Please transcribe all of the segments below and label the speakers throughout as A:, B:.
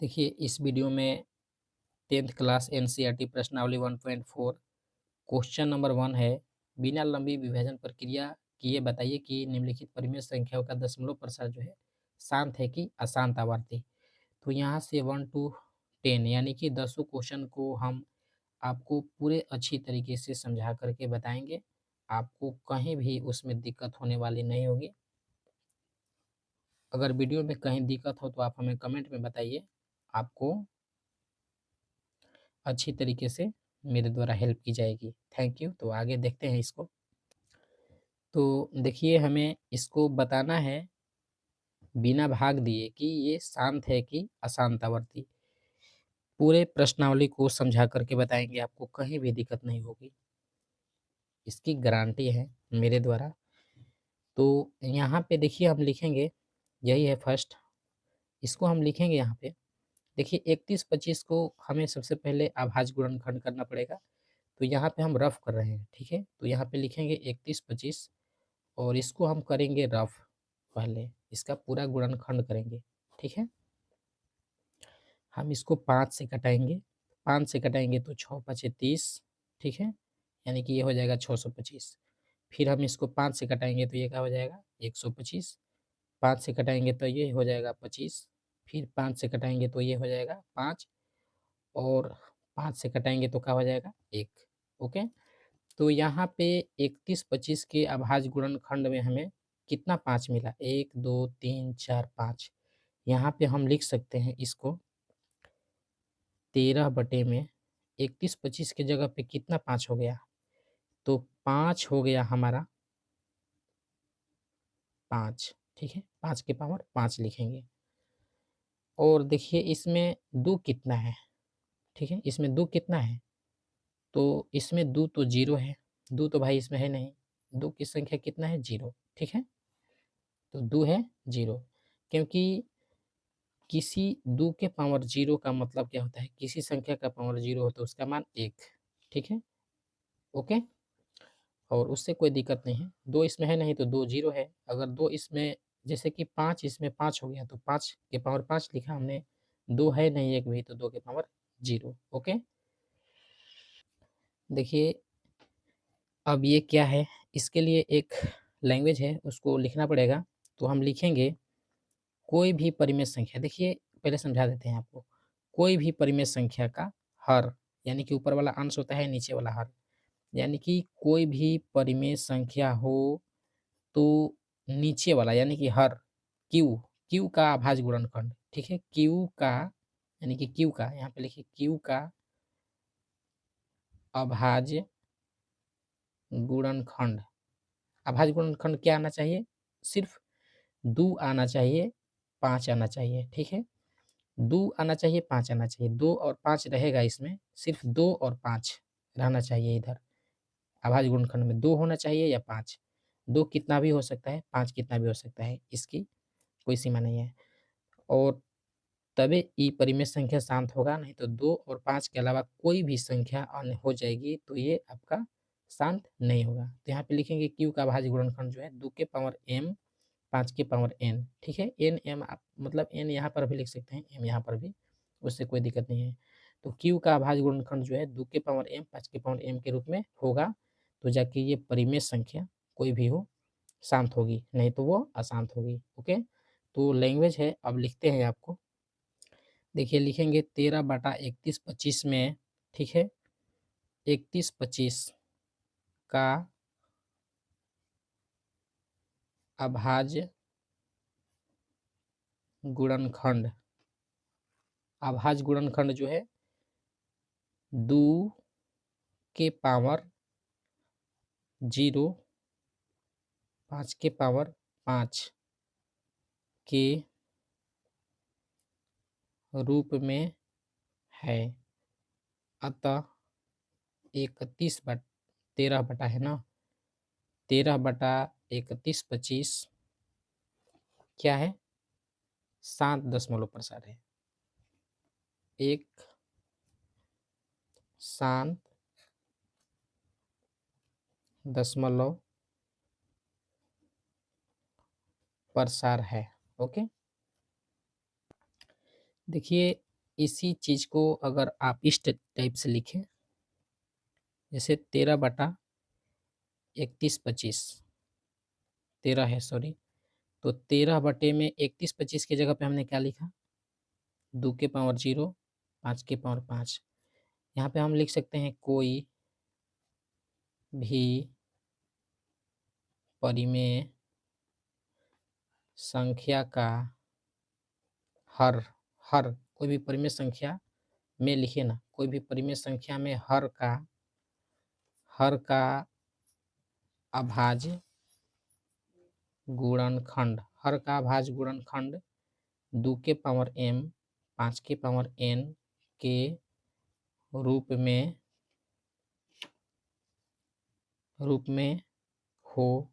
A: देखिए इस वीडियो में 10th क्लास एनसीईआरटी प्रश्नावली 1.4 क्वेश्चन नंबर 1 है। बिना लंबी विभाजन प्रक्रिया किए बताइए कि निम्नलिखित परिमेय संख्याओं का दशमलव प्रसार जो है शांत है कि अशांत आवर्ती। तो यहाँ से 1 to 10 यानी कि 10 क्वेश्चन को हम आपको पूरे अच्छी तरीके से समझा करके बताएंगे। आपको कहीं भी उसमें दिक्कत होने वाली नहीं होगी। अगर वीडियो में कहीं दिक्कत हो तो आप हमें कमेंट में बताइए, आपको अच्छी तरीके से मेरे द्वारा हेल्प की जाएगी। Thank you. तो आगे देखते हैं इसको। तो देखिए हमें इसको बताना है बिना भाग दिए कि ये शांत है कि अशांत आवर्ती। पूरे प्रश्नावली को समझा करके बताएंगे, आपको कहीं भी दिक्कत नहीं होगी, इसकी गारंटी है मेरे द्वारा। तो यहाँ पे देखिए हम लिखेंगे, यही है फर्स्ट, इसको हम लिखेंगे यहाँ पे। देखिए 31-25 को हमें सबसे पहले अभाज्य गुणनखंड करना पड़ेगा। तो यहाँ पे हम रफ कर रहे हैं, ठीक है। तो यहाँ पे लिखेंगे 31-25 और इसको हम करेंगे रफ, पहले इसका पूरा गुणनखंड करेंगे, ठीक है। हम इसको 5 से घटाएंगे, 5 से घटाएंगे तो 6×5 = 30, ठीक है, यानी कि ये हो जाएगा 625। फिर हम इसको 5 से घटाएंगे तो ये क्या हो जाएगा 125। 5 से घटाएंगे तो ये हो जाएगा 25। फिर 5 से घटाएंगे तो ये हो जाएगा 5 और 5 से घटाएंगे तो क्या हो जाएगा 1। ओके। तो यहाँ पे 31-25 के अभाज्य गुणनखंड में हमें कितना 5 मिला, 1 2 3 4 5। यहाँ पे हम लिख सकते हैं इसको 13/में 31-25 की जगह पे कितना 5 हो गया, तो 5 हो गया हमारा 5, ठीक है। 5 के पावर 5 लिखेंगे। और देखिए इसमें 2 कितना है, ठीक है, इसमें 2 कितना है, तो इसमें 2 तो 0 है, 2 तो भाई इसमें है नहीं, 2 की संख्या कितना है 0, ठीक है। तो 2 है 0, क्योंकि किसी 2 के पावर 0 का मतलब क्या होता है, किसी संख्या का पावर 0 हो तो उसका मान 1, ठीक है। ओके। और उससे कोई दिक्कत नहीं है, 2 इसमें है नहीं तो 2 0 है। अगर 2 इसमें, जैसे कि 5 इसमें 5 हो गया तो 5 के पावर 5 लिखा हमने, 2 है नहीं एक भी तो 2 के पावर 0। ओके। देखिए अब ये क्या है, इसके लिए एक लैंग्वेज है उसको लिखना पड़ेगा। तो हम लिखेंगे कोई भी परिमेय संख्या, देखिए पहले समझा देते हैं आपको। कोई भी परिमेय संख्या का हर, यानी कि ऊपर वाला अंश होता है नीचे वाला हर, यानी कि कोई भी परिमेय संख्या हो तो नीचे वाला यानी कि हर क्यू, क्यू का अभाज्य गुणनखंड, ठीक है। क्यू का यानी कि क्यू का, यहाँ पे लिखिए क्यू का अभाज्य गुणनखंड। अभाज्य गुणनखंड क्या आना चाहिए, सिर्फ 2 आना चाहिए, 5 आना चाहिए, ठीक है। 2 आना चाहिए, 5 आना चाहिए, 2 और 5 रहेगा इसमें, सिर्फ 2 और 5 रहना चाहिए इधर। अभाज्य गुणनखंड में 2 होना चाहिए या 5, 2 कितना भी हो सकता है, 5 कितना भी हो सकता है, इसकी कोई सीमा नहीं है। और तभी ई परिमेय संख्या शांत होगा, नहीं तो 2 और 5 के अलावा कोई भी संख्या अन्य हो जाएगी तो ये आपका शांत नहीं होगा। तो यहाँ पे लिखेंगे क्यू का अभाज्य गुणनखंड जो है 2 के पावर m 5 के पावर n, ठीक है। n m आप मतलब n यहाँ पर भी लिख सकते हैं, m यहाँ पर भी, उससे कोई दिक्कत नहीं है। तो क्यू का अभाज्य गुणनखंड जो है 2 के पावर m 5 के पावर m के रूप में होगा, तो जाके ये परिमेय संख्या कोई भी हो शांत होगी, नहीं तो वो अशांत होगी। ओके। तो लैंग्वेज है, अब लिखते हैं आपको। देखिए लिखेंगे 13/31-25 में, ठीक है, 31-25 का अभाज्य गुणनखंड, अभाज्य गुणनखंड जो है 2 के पावर 0 5 के पावर 5 के रूप में है। अतः 13 बटा है ना, 13/31-25 क्या है, 7 दशमलव प्रसार है, एक शांत दशमलव प्रसार है। ओके। देखिए इसी चीज़ को अगर आप इस टाइप से लिखें, जैसे 13/31/25, 13 है सॉरी, तो 13 बटे में 31/25 की जगह पे हमने क्या लिखा, 2 के पावर 0, 5 के पावर 5। यहाँ पे हम लिख सकते हैं कोई भी परिमेय संख्या का हर हर कोई भी परिमेय संख्या में लिखिए ना, कोई भी परिमेय संख्या में हर का अभाज्य गुणनखंड, हर का अभाज्य गुणनखंड 2 के पावर m 5 के पावर n के रूप में हो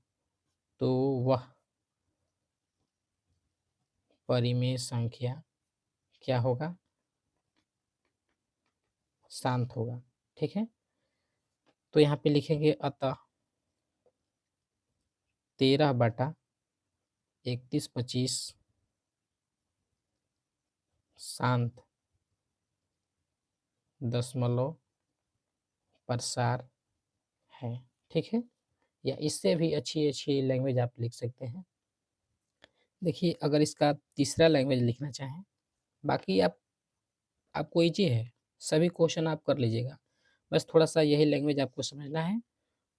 A: तो वह परिमेय संख्या क्या होगा, शांत होगा। ठीक है, तो यहाँ पे लिखेंगे अतः 13/31/25 शांत दशमलव प्रसार है। ठीक है, या इससे भी अच्छी लैंग्वेज आप लिख सकते हैं। देखिए, अगर इसका तीसरा लैंग्वेज लिखना चाहें, बाकी आपको ईजी है, सभी क्वेश्चन आप कर लीजिएगा, बस थोड़ा-सा यही लैंग्वेज आपको समझना है,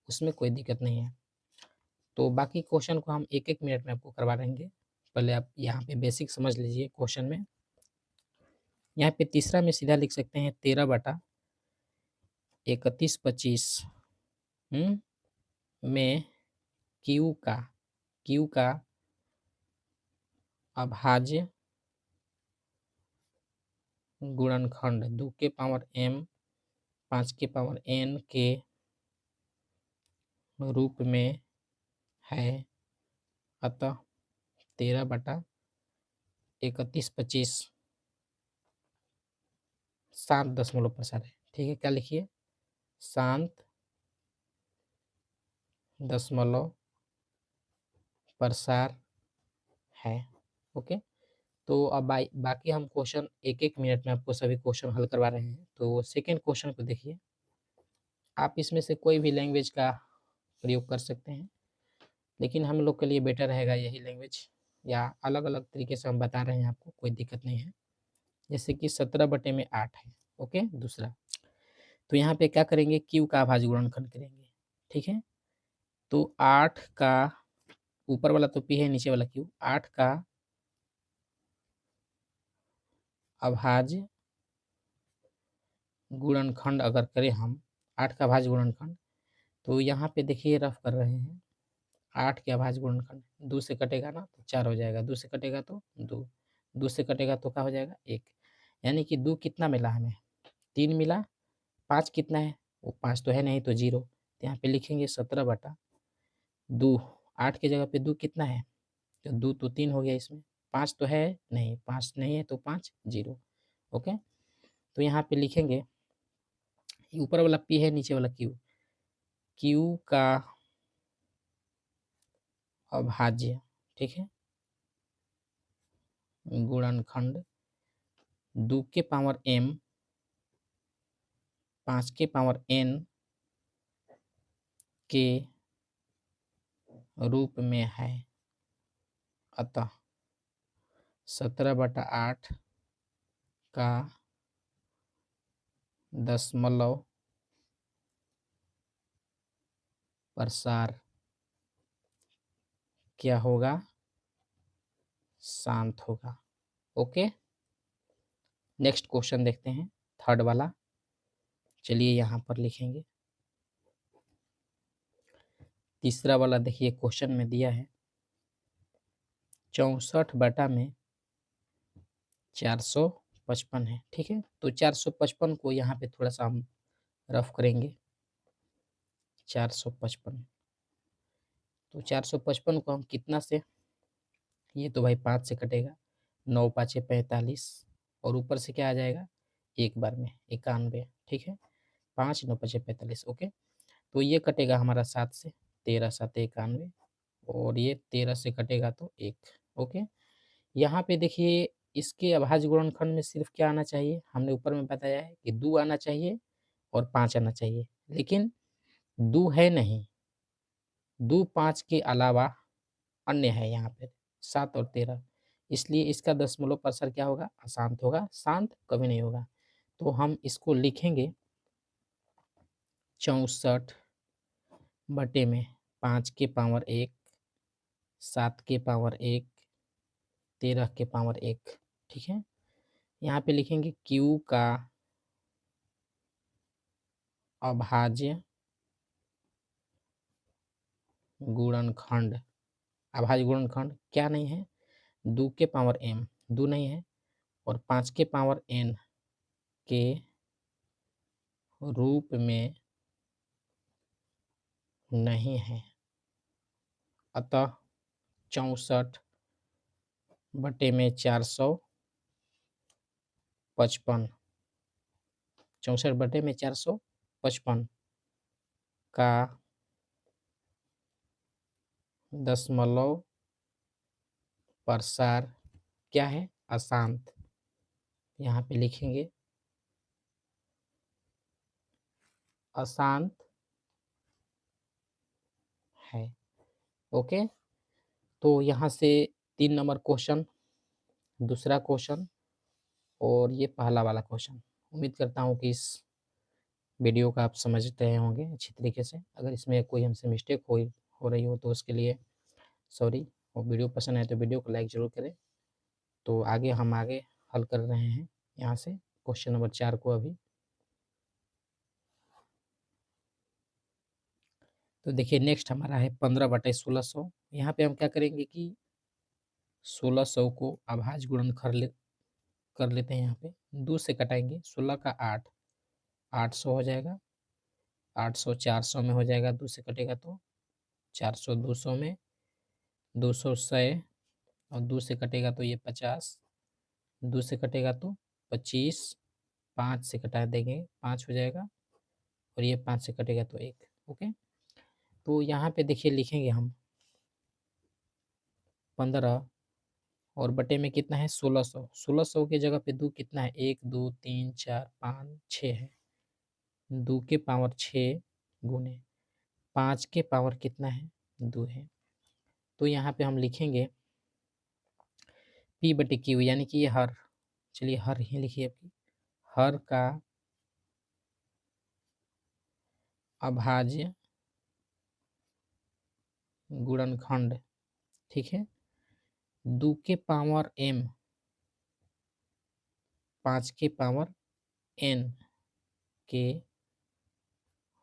A: उसमें कोई दिक्कत नहीं है। तो बाकी क्वेश्चन को हम 1-1 मिनट में आपको करवा देंगे। पहले आप यहाँ पे बेसिक समझ लीजिए क्वेश्चन में। यहाँ पे तीसरा में सीधा लिख सकते हैं 13/31/25 में Q का अभाज्य गुणनखंड 2 के पावर m 5 के पावर n के रूप में है। अतः 13/31/25 शांत दशमलव प्रसार है। ठीक है, क्या लिखिए, शांत दशमलव प्रसार है। ओके, तो अब बाकी हम क्वेश्चन 1-1 मिनट में आपको सभी क्वेश्चन हल करवा रहे हैं। तो सेकेंड क्वेश्चन को देखिए, आप इसमें से कोई भी लैंग्वेज का प्रयोग कर सकते हैं, लेकिन हम लोग के लिए बेटर रहेगा यही लैंग्वेज, या अलग-अलग तरीके से हम बता रहे हैं आपको, कोई दिक्कत नहीं है। जैसे कि 17/8 है। ओके, दूसरा, तो यहाँ पे क्या करेंगे, Q का अभाज्य गुणनखंड करेंगे। ठीक है, तो 8 का ऊपर वाला तो P है, नीचे वाला Q, 8 का अभाज्य गुणनखंड अगर करें हम, 8 का अभाज्य गुणनखंड, तो यहाँ पे देखिए रफ कर रहे हैं, 8 के अभाज्य गुणनखंड 2 से कटेगा ना तो 4 हो जाएगा, 2 से कटेगा तो 2, 2 से कटेगा तो क्या हो जाएगा 1, यानी कि 2 कितना मिला हमें, 3 मिला, 5 कितना है, वो 5 तो है नहीं तो 0, तो यहाँ पे लिखेंगे 17/2, 8 की जगह पे 2 कितना है, तो 2 तो 3 हो गया, इसमें 5 तो है नहीं, 5 नहीं है तो 5 0। ओके, तो यहाँ पे लिखेंगे, ऊपर वाला P है, नीचे वाला Q का अभाज्य, ठीक है, गुणनखंड 2 के पावर m 5 के पावर n के रूप में है। अतः 17/8 का दशमलव प्रसार क्या होगा, शांत होगा। ओके, नेक्स्ट क्वेश्चन देखते हैं, थर्ड वाला। चलिए यहाँ पर लिखेंगे, तीसरा वाला देखिए क्वेश्चन में दिया है 64/455 है। ठीक है, तो 455 को यहाँ पे थोड़ा सा हम रफ करेंगे, 455, तो 455 को हम कितना से, ये तो भाई 5 से कटेगा, 9 5 45, और ऊपर से क्या आ जाएगा, एक बार में 91। ठीक है, 5 9 5 45। ओके, तो ये कटेगा हमारा 7 से, 13 7 91, और ये 13 से कटेगा तो 1। ओके, यहाँ पे देखिए इसके अभाज्य गुणनखंड में सिर्फ क्या आना चाहिए, हमने ऊपर में बताया है कि 2 आना चाहिए और 5 आना चाहिए, लेकिन 2 है नहीं, 2 5 के अलावा अन्य है यहाँ पे 7 और 13, इसलिए इसका दशमलव प्रसार क्या होगा, अशांत होगा, शांत कभी नहीं होगा। तो हम इसको लिखेंगे 64 बटे में 5 के पावर 1, 7 के पावर 1, 13 के पावर 1, ठीक है। यहाँ पे लिखेंगे Q का अभाज्य गुणनखंड, अभाज्य गुणनखंड क्या नहीं है, 2 के पावर m, 2 नहीं है, और 5 के पावर n के रूप में नहीं है, अतः 64 बटे में 455, 64 बटे में 455 का दशमलव प्रसार क्या है, अशांत। यहाँ पे लिखेंगे अशांत है। ओके, तो यहाँ से 3 नंबर क्वेश्चन, दूसरा क्वेश्चन और ये पहला वाला क्वेश्चन। उम्मीद करता हूँ कि इस वीडियो को आप समझ रहे होंगे अच्छी तरीके से। अगर इसमें कोई हमसे मिस्टेक हो रही हो तो उसके लिए सॉरी, और वीडियो पसंद आए तो वीडियो को लाइक ज़रूर करें। तो आगे हम हल कर रहे हैं यहाँ से क्वेश्चन नंबर 4 को अभी। तो देखिए नेक्स्ट हमारा है 15/1600। यहाँ पे हम क्या करेंगे कि 1600 को अभाज्य गुणन कर लेते हैं। यहाँ पे 2 से कटाएंगे, 16 का 8, 800 हो जाएगा, 800 400 में हो जाएगा, 2 से कटेगा तो 400 200 में, 200 100 और 2 से कटेगा तो ये 50, 2 से कटेगा तो 25, 5 से कटा देंगे 5 हो जाएगा, और ये 5 से कटेगा तो 1। ओके, तो यहाँ पे देखिए लिखेंगे हम 15 और बटे में कितना है 1600, 1600 के जगह पे 2 कितना है, 1 2 3 4 5 6 है, 2 के पावर 6 गुने 5 के पावर कितना है 2 है। तो यहाँ पे हम लिखेंगे P/Q, यानी कि ये हर, चलिए हर ही लिखिए अभी, हर का अभाज्य गुणनखंड, ठीक है, 2 के पावर m, 5 के पावर n के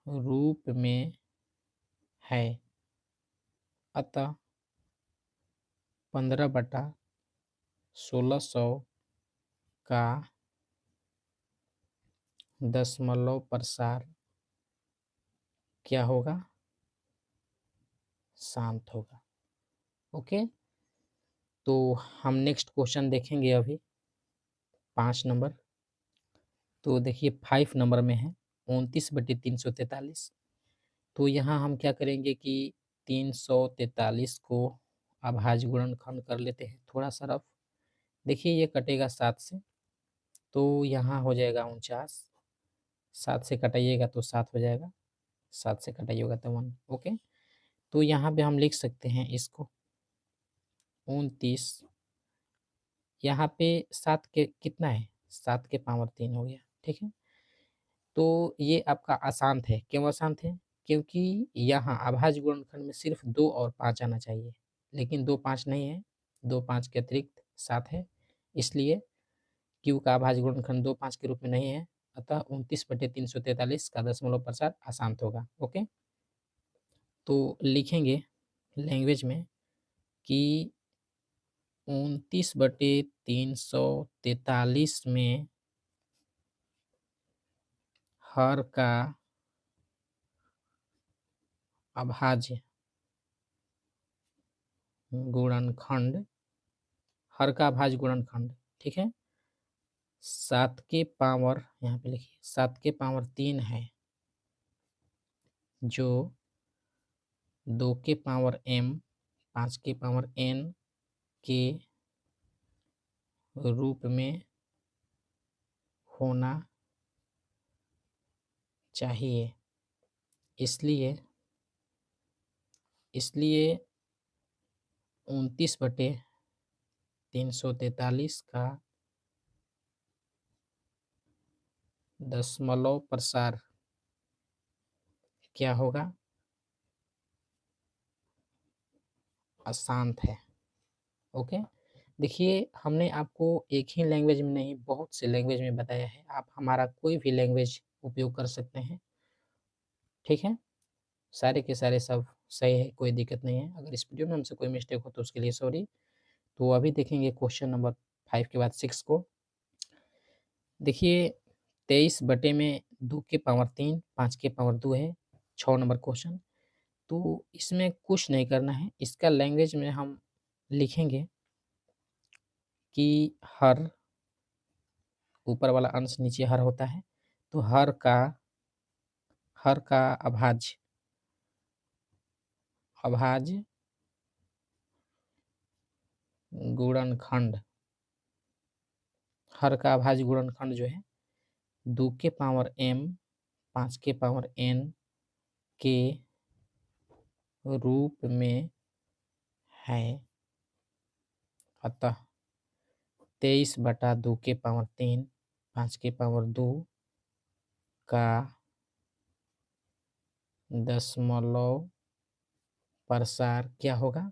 A: रूप में है, अतः 15/1600 का दशमलव प्रसार क्या होगा, शांत होगा। ओके, तो हम नेक्स्ट क्वेश्चन देखेंगे अभी 5 नंबर। तो देखिए 5 नंबर में है 29/343। तो यहाँ हम क्या करेंगे कि 343 को अभाज्य गुणनखंड कर लेते हैं थोड़ा सा रफ। देखिए ये कटेगा 7 से, तो यहाँ हो जाएगा 49, 7 से कटाइएगा तो 7 हो जाएगा, 7 से कटाइएगा तो 1। ओके, तो यहाँ पे हम लिख सकते हैं इसको 29, यहाँ पे 7 के कितना है, 7 के पावर 3 हो गया, ठीक है। तो ये आपका अशांत है, क्यों अशांत है, क्योंकि यहाँ अभाज्य गुणनखंड में सिर्फ 2 और 5 आना चाहिए, लेकिन 2 5 नहीं है, 2 5 के अतिरिक्त 7 है, इसलिए Q का अभाज्य गुणनखंड 2 5 के रूप में नहीं है, अतः 29/343 का दशमलव प्रसार अशांत होगा। ओके, तो लिखेंगे लैंग्वेज में कि 29/343 में हर का अभाज्य गुणनखंड, हर का अभाज्य गुणनखंड, ठीक है, 7 के पावर, यहाँ पे लिखिए 7 के पावर 3 है, जो 2 के पावर m, 5 के पावर n के रूप में होना चाहिए। इसलिए 29/343 का दशमलव प्रसार क्या होगा? अशांत है। ओके, देखिए हमने आपको एक ही लैंग्वेज में नहीं, बहुत से लैंग्वेज में बताया है। आप हमारा कोई भी लैंग्वेज उपयोग कर सकते हैं, ठीक है। सारे के सारे सब सही है, कोई दिक्कत नहीं है। अगर इस वीडियो में हमसे कोई मिस्टेक हो तो उसके लिए सॉरी। तो अभी देखेंगे क्वेश्चन नंबर 5 के बाद 6 को। देखिए 23/2 के पावर 3 5 के पावर 2 है, 6 नंबर क्वेश्चन। तो इसमें कुछ नहीं करना है, इसका लैंग्वेज में हम लिखेंगे कि हर, ऊपर वाला अंश नीचे हर होता है, तो हर का अभाज्य गुणनखंड, हर का अभाज्य गुणनखंड जो है 2 के पावर m 5 के पावर n के रूप में है। अतः 23/2 के पावर 3 5 के पावर 2 का दशमलव प्रसार क्या होगा?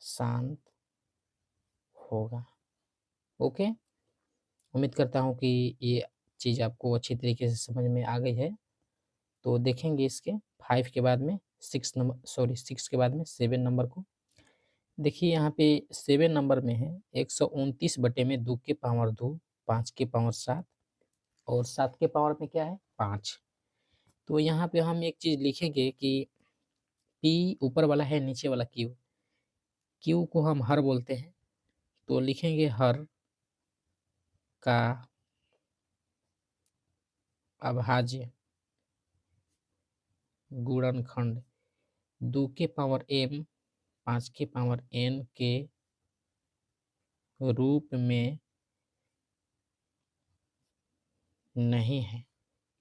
A: शांत होगा। ओके, उम्मीद करता हूँ कि ये चीज़ आपको अच्छी तरीके से समझ में आ गई है। तो देखेंगे इसके 5 के बाद में 6 नंबर, सॉरी 6 के बाद में 7 नंबर को। देखिए यहाँ पे 7 नंबर में है 129/2 के पावर 2 5 के पावर 7 और 7 के पावर में क्या है 5। तो यहाँ पे हम एक चीज़ लिखेंगे कि P ऊपर वाला है, नीचे वाला Q को हम हर बोलते हैं, तो लिखेंगे हर का अभाज्य गुणनखंड 2 के पावर m 5 के पावर n के रूप में नहीं है।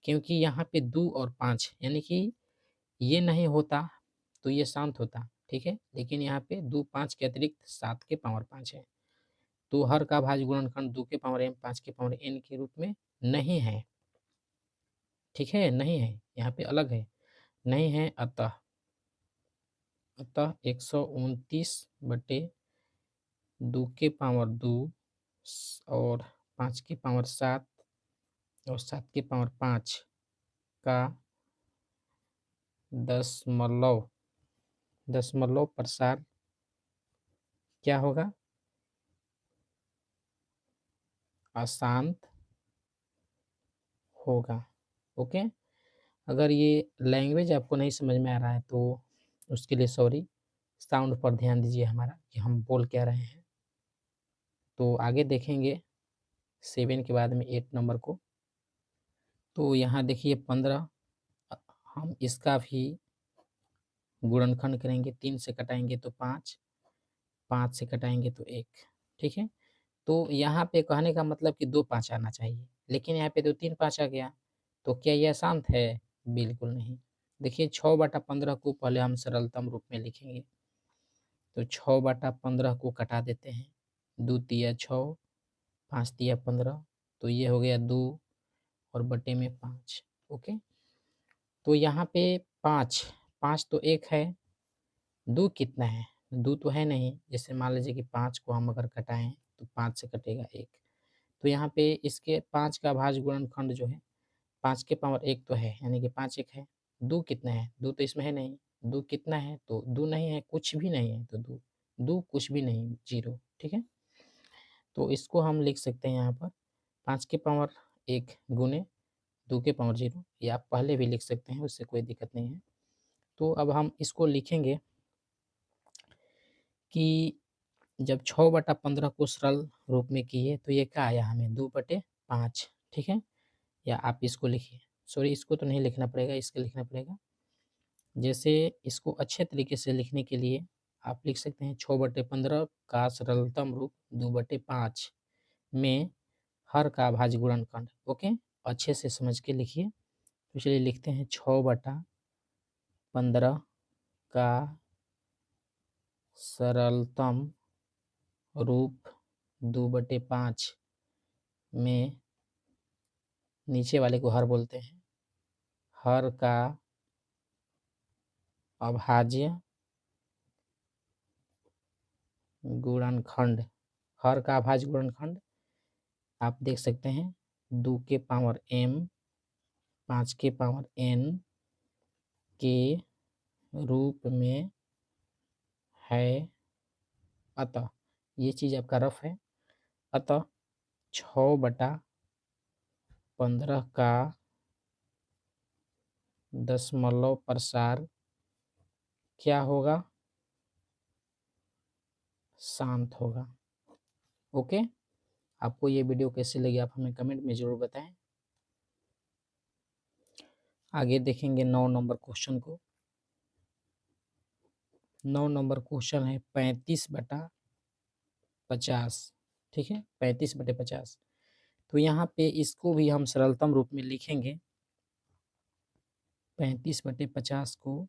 A: क्योंकि यहाँ पे 2 और 5 यानी कि ये नहीं होता तो ये शांत होता, ठीक है। लेकिन यहाँ पे 2 5 के अतिरिक्त 7 के पावर 5 है, तो हर का भाज्य गुणनखंड 2 के पावर m 5 के पावर n के रूप में नहीं है, ठीक है। नहीं है, यहाँ पे अलग है, नहीं है। अतः 129/2 के पावर 2 और 5 के पावर 7 और 7 के पावर 5 का दशमलव प्रसार क्या होगा? अशांत होगा। ओके, अगर ये लैंग्वेज आपको नहीं समझ में आ रहा है तो उसके लिए सॉरी। साउंड पर ध्यान दीजिए हमारा कि हम बोल क्या रहे हैं। तो आगे देखेंगे 7 के बाद में 8 नंबर को। तो यहाँ देखिए 15, हम इसका भी गुणनखंड करेंगे, 3 से कटाएंगे तो 5, 5 से कटाएंगे तो 1, ठीक है। तो यहाँ पे कहने का मतलब कि 2 5 आना चाहिए, लेकिन यहाँ पे तो 3 5 आ गया, तो क्या यह अशांत है? बिल्कुल नहीं। देखिए 6/15 को पहले हम सरलतम रूप में लिखेंगे, तो 6/15 को कटा देते हैं, 2 तिया 6, 5 तिया 15, तो ये हो गया 2 और बटे में 5। ओके, तो यहाँ पे 5 5 तो 1 है, 2 कितना है? 2 तो है नहीं। जैसे मान लीजिए कि 5 को हम अगर कटाएं तो 5 से कटेगा 1, तो यहाँ पे इसके 5 का भाज्य गुणनखंड जो है 5 के पावर 1 तो है, यानी कि 5 1 है। 2 कितना है? 2 तो इसमें है नहीं। 2 कितना है? तो 2 नहीं है, कुछ भी नहीं है, तो 2 कुछ भी नहीं, 0, ठीक है। तो इसको हम लिख सकते हैं यहाँ पर 5 के पावर 1 गुने 2 के पावर 0, या आप पहले भी लिख सकते हैं, उससे कोई दिक्कत नहीं है। तो अब हम इसको लिखेंगे कि जब 6/15 को सरल रूप में किए तो ये क्या आया हमें? 2/5, ठीक है। या आप इसको लिखिए, सॉरी इसको तो नहीं लिखना पड़ेगा, इसको लिखना पड़ेगा। जैसे इसको अच्छे तरीके से लिखने के लिए आप लिख सकते हैं 6/15 का सरलतम रूप 2/5 में हर का अभाज्य गुणनखंड। ओके, अच्छे से समझ के लिखिए। तो चलिए लिखते हैं 6/15 का सरलतम रूप 2/5 में, नीचे वाले को हर बोलते हैं, हर का अभाज्य गुणनखंड। हर का अभाज्य गुणनखंड आप देख सकते हैं 2 के पावर m 5 के पावर n के रूप में है। अतः ये चीज़ आपका रफ है। अतः 6/15 का दशमलव प्रसार क्या होगा? शांत होगा। ओके, आपको ये वीडियो कैसी लगी आप हमें कमेंट में ज़रूर बताएं। आगे देखेंगे 9 नंबर क्वेश्चन को। 9 नंबर क्वेश्चन है 35/50। ठीक है, 35/50। तो यहाँ पे इसको भी हम सरलतम रूप में लिखेंगे। 35/50 को,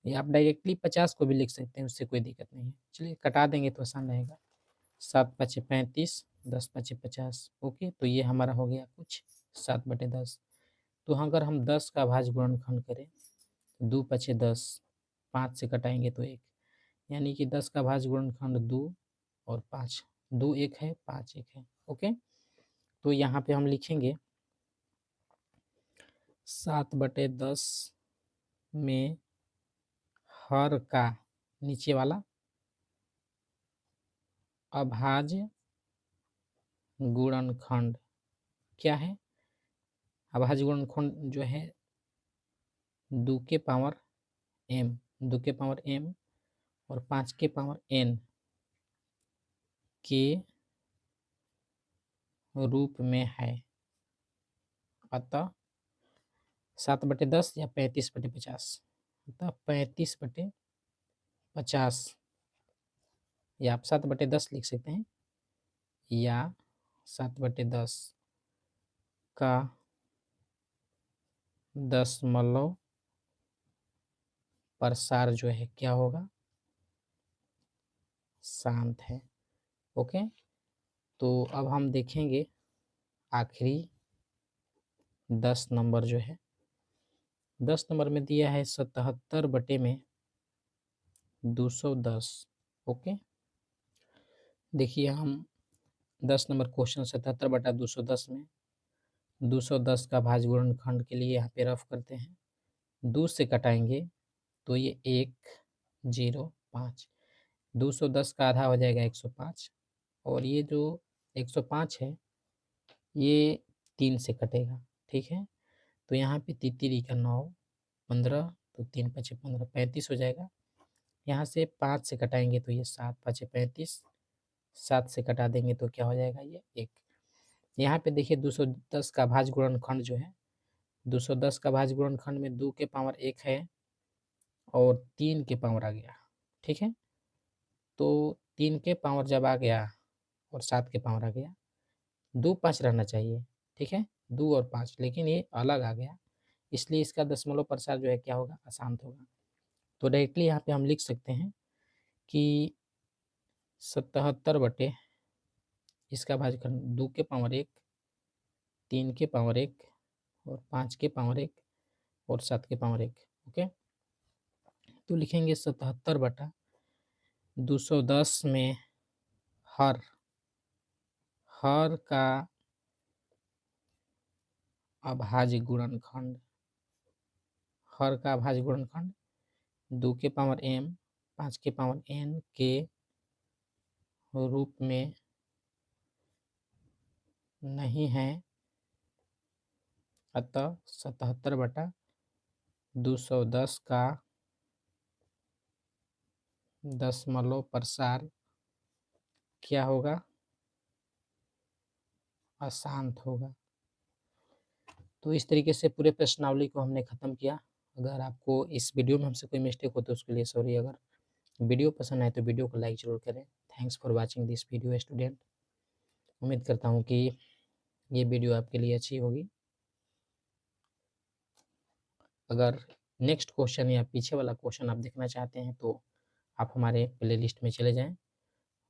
A: या आप डायरेक्टली 50 को भी लिख सकते हैं, उससे कोई दिक्कत नहीं है। चलिए कटा देंगे तो आसान रहेगा। 7×5 = 35, 10×5 = 50। ओके, तो ये हमारा हो गया कुछ 7/10। तो अगर हम 10 का अभाज्य गुणनखंड करें, 2×5 = 10, 5 से कटाएंगे तो 1, यानी कि 10 का अभाज्य गुणनखंड 2 और 5, 2 1 है, 5 1 है। ओके, तो यहाँ पे हम लिखेंगे 7/10 में हर का, नीचे वाला, अभाज्य गुणनखंड क्या है? अभाज्य गुणनखंड जो है 2 के पावर m, 2 के पावर m और 5 के पावर n के रूप में है। अतः 7/10 या 35/50, अतः 35/50, या आप 7/10 लिख सकते हैं, या 7/10 का दशमलव प्रसार जो है क्या होगा? शांत है। ओके, तो अब हम देखेंगे आखिरी 10 नंबर जो है। 10 नंबर में दिया है 77/210। ओके, देखिए हम 10 नंबर क्वेश्चन 77/210 में 210 का भाज्य गुणनखंड के लिए यहाँ पे रफ करते हैं। 2 से कटाएंगे तो ये 1 0 5, 210 का आधा हो जाएगा 105, और ये जो 105 है ये 3 से कटेगा। ठीक है, तो यहाँ पे तितरी का 9 15, तो 3×5 = 15, 35 हो जाएगा। यहाँ से 5 से कटाएंगे तो ये 7×5 = 35, 7 से कटा देंगे तो क्या हो जाएगा? ये 1। यहाँ पे देखिए 210 का भाज्य गुणनखंड जो है, 210 का भाज्य गुणनखंड में 2 के पावर 1 है और 3 के पावर आ गया। ठीक है, तो 3 के पावर जब आ गया और 7 के पावर आ गया, 2 5 रहना चाहिए। ठीक है, 2 और 5, लेकिन ये अलग आ गया, इसलिए इसका दशमलव प्रसार जो है क्या होगा? अशांत होगा। तो डायरेक्टली यहाँ पे हम लिख सकते हैं कि 77 इसका भाज्यखंड 2 के पावर 1, 3 के पावर 1 और 5 के पावर 1 और 7 के पावर 1। ओके, तो लिखेंगे 77/210 में हर का अभाज्य गुणनखंड, हर का अभाज्य गुणनखंड 2 के पावर m 5 के पावर n के रूप में नहीं है। अतः 77/210 का दशमलव प्रसार क्या होगा? अशांत होगा। तो इस तरीके से पूरे प्रश्नावली को हमने ख़त्म किया। अगर आपको इस वीडियो में हमसे कोई मिस्टेक हो तो उसके लिए सॉरी। अगर वीडियो पसंद आए तो वीडियो को लाइक ज़रूर करें। Thanks for watching this video student. उम्मीद करता हूँ कि ये वीडियो आपके लिए अच्छी होगी। अगर नेक्स्ट क्वेश्चन या पीछे वाला क्वेश्चन आप देखना चाहते हैं तो आप हमारे प्लेलिस्ट में चले जाएँ,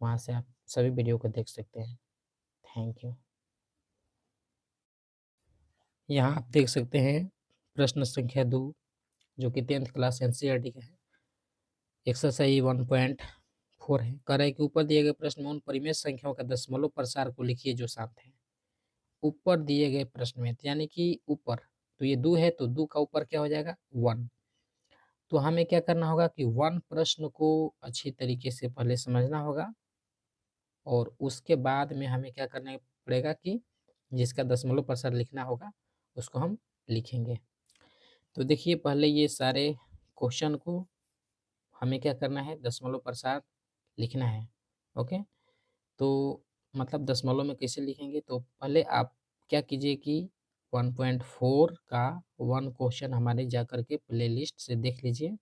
A: वहाँ से आप सभी वीडियो को देख सकते हैं। Thank you. यहाँ आप देख सकते हैं प्रश्न संख्या 2 जो कि 10th क्लास एनसीईआरटी का है। एक्सरसाइज 1.4 है। कह रहा है कि ऊपर दिए गए प्रश्न में उन परिमेय संख्याओं का दशमलव प्रसार को लिखिए जो शांत है। ऊपर दिए गए प्रश्न में यानी कि ऊपर, तो ये 2 है तो 2 का ऊपर क्या हो जाएगा 1। तो हमें क्या करना होगा कि 1 प्रश्न को अच्छी तरीके से पहले समझना होगा और उसके बाद में हमें क्या करना पड़ेगा कि जिसका दशमलव प्रसार लिखना होगा उसको हम लिखेंगे। तो देखिए पहले ये सारे क्वेश्चन को हमें क्या करना है दशमलव प्रसार लिखना है। ओके, तो मतलब दशमलव में कैसे लिखेंगे, तो पहले आप क्या कीजिए कि 1.4 का 1 क्वेश्चन हमारे जा करके प्लेलिस्ट से देख लीजिए,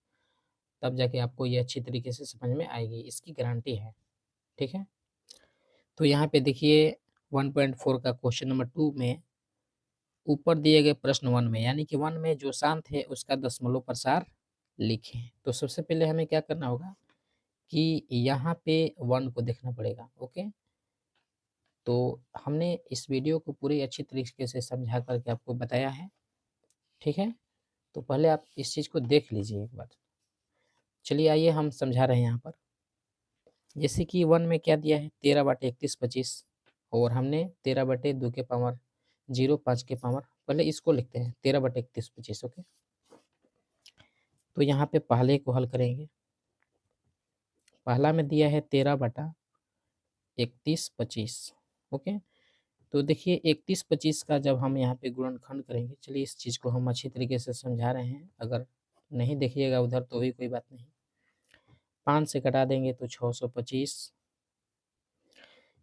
A: तब जाके आपको ये अच्छी तरीके से समझ में आएगी, इसकी गारंटी है। ठीक है, तो यहाँ पे देखिए 1.4 का क्वेश्चन नंबर 2 में ऊपर दिए गए प्रश्न 1 में यानी कि 1 में जो शांत है उसका दशमलव प्रसार लिखें। तो सबसे पहले हमें क्या करना होगा कि यहाँ पे 1 को देखना पड़ेगा। ओके, तो हमने इस वीडियो को पूरी अच्छी तरीके से समझा करके आपको बताया है। ठीक है, तो पहले आप इस चीज़ को देख लीजिए एक बार। चलिए आइए हम समझा रहे हैं यहाँ पर। जैसे कि 1 में क्या दिया है 13/31/25 और हमने 13/2 के पावर 0 5 के पावर, पहले इसको लिखते हैं 13/31/25। ओके, तो यहाँ पे पहले को हल करेंगे। पहला में दिया है 13/31/25। ओके, तो देखिए 31/25 का जब हम यहाँ पे गुणनखंड करेंगे, चलिए इस चीज़ को हम अच्छी तरीके से समझा रहे हैं, अगर नहीं देखिएगा उधर तो भी कोई बात नहीं। 5 से घटा देंगे तो 625,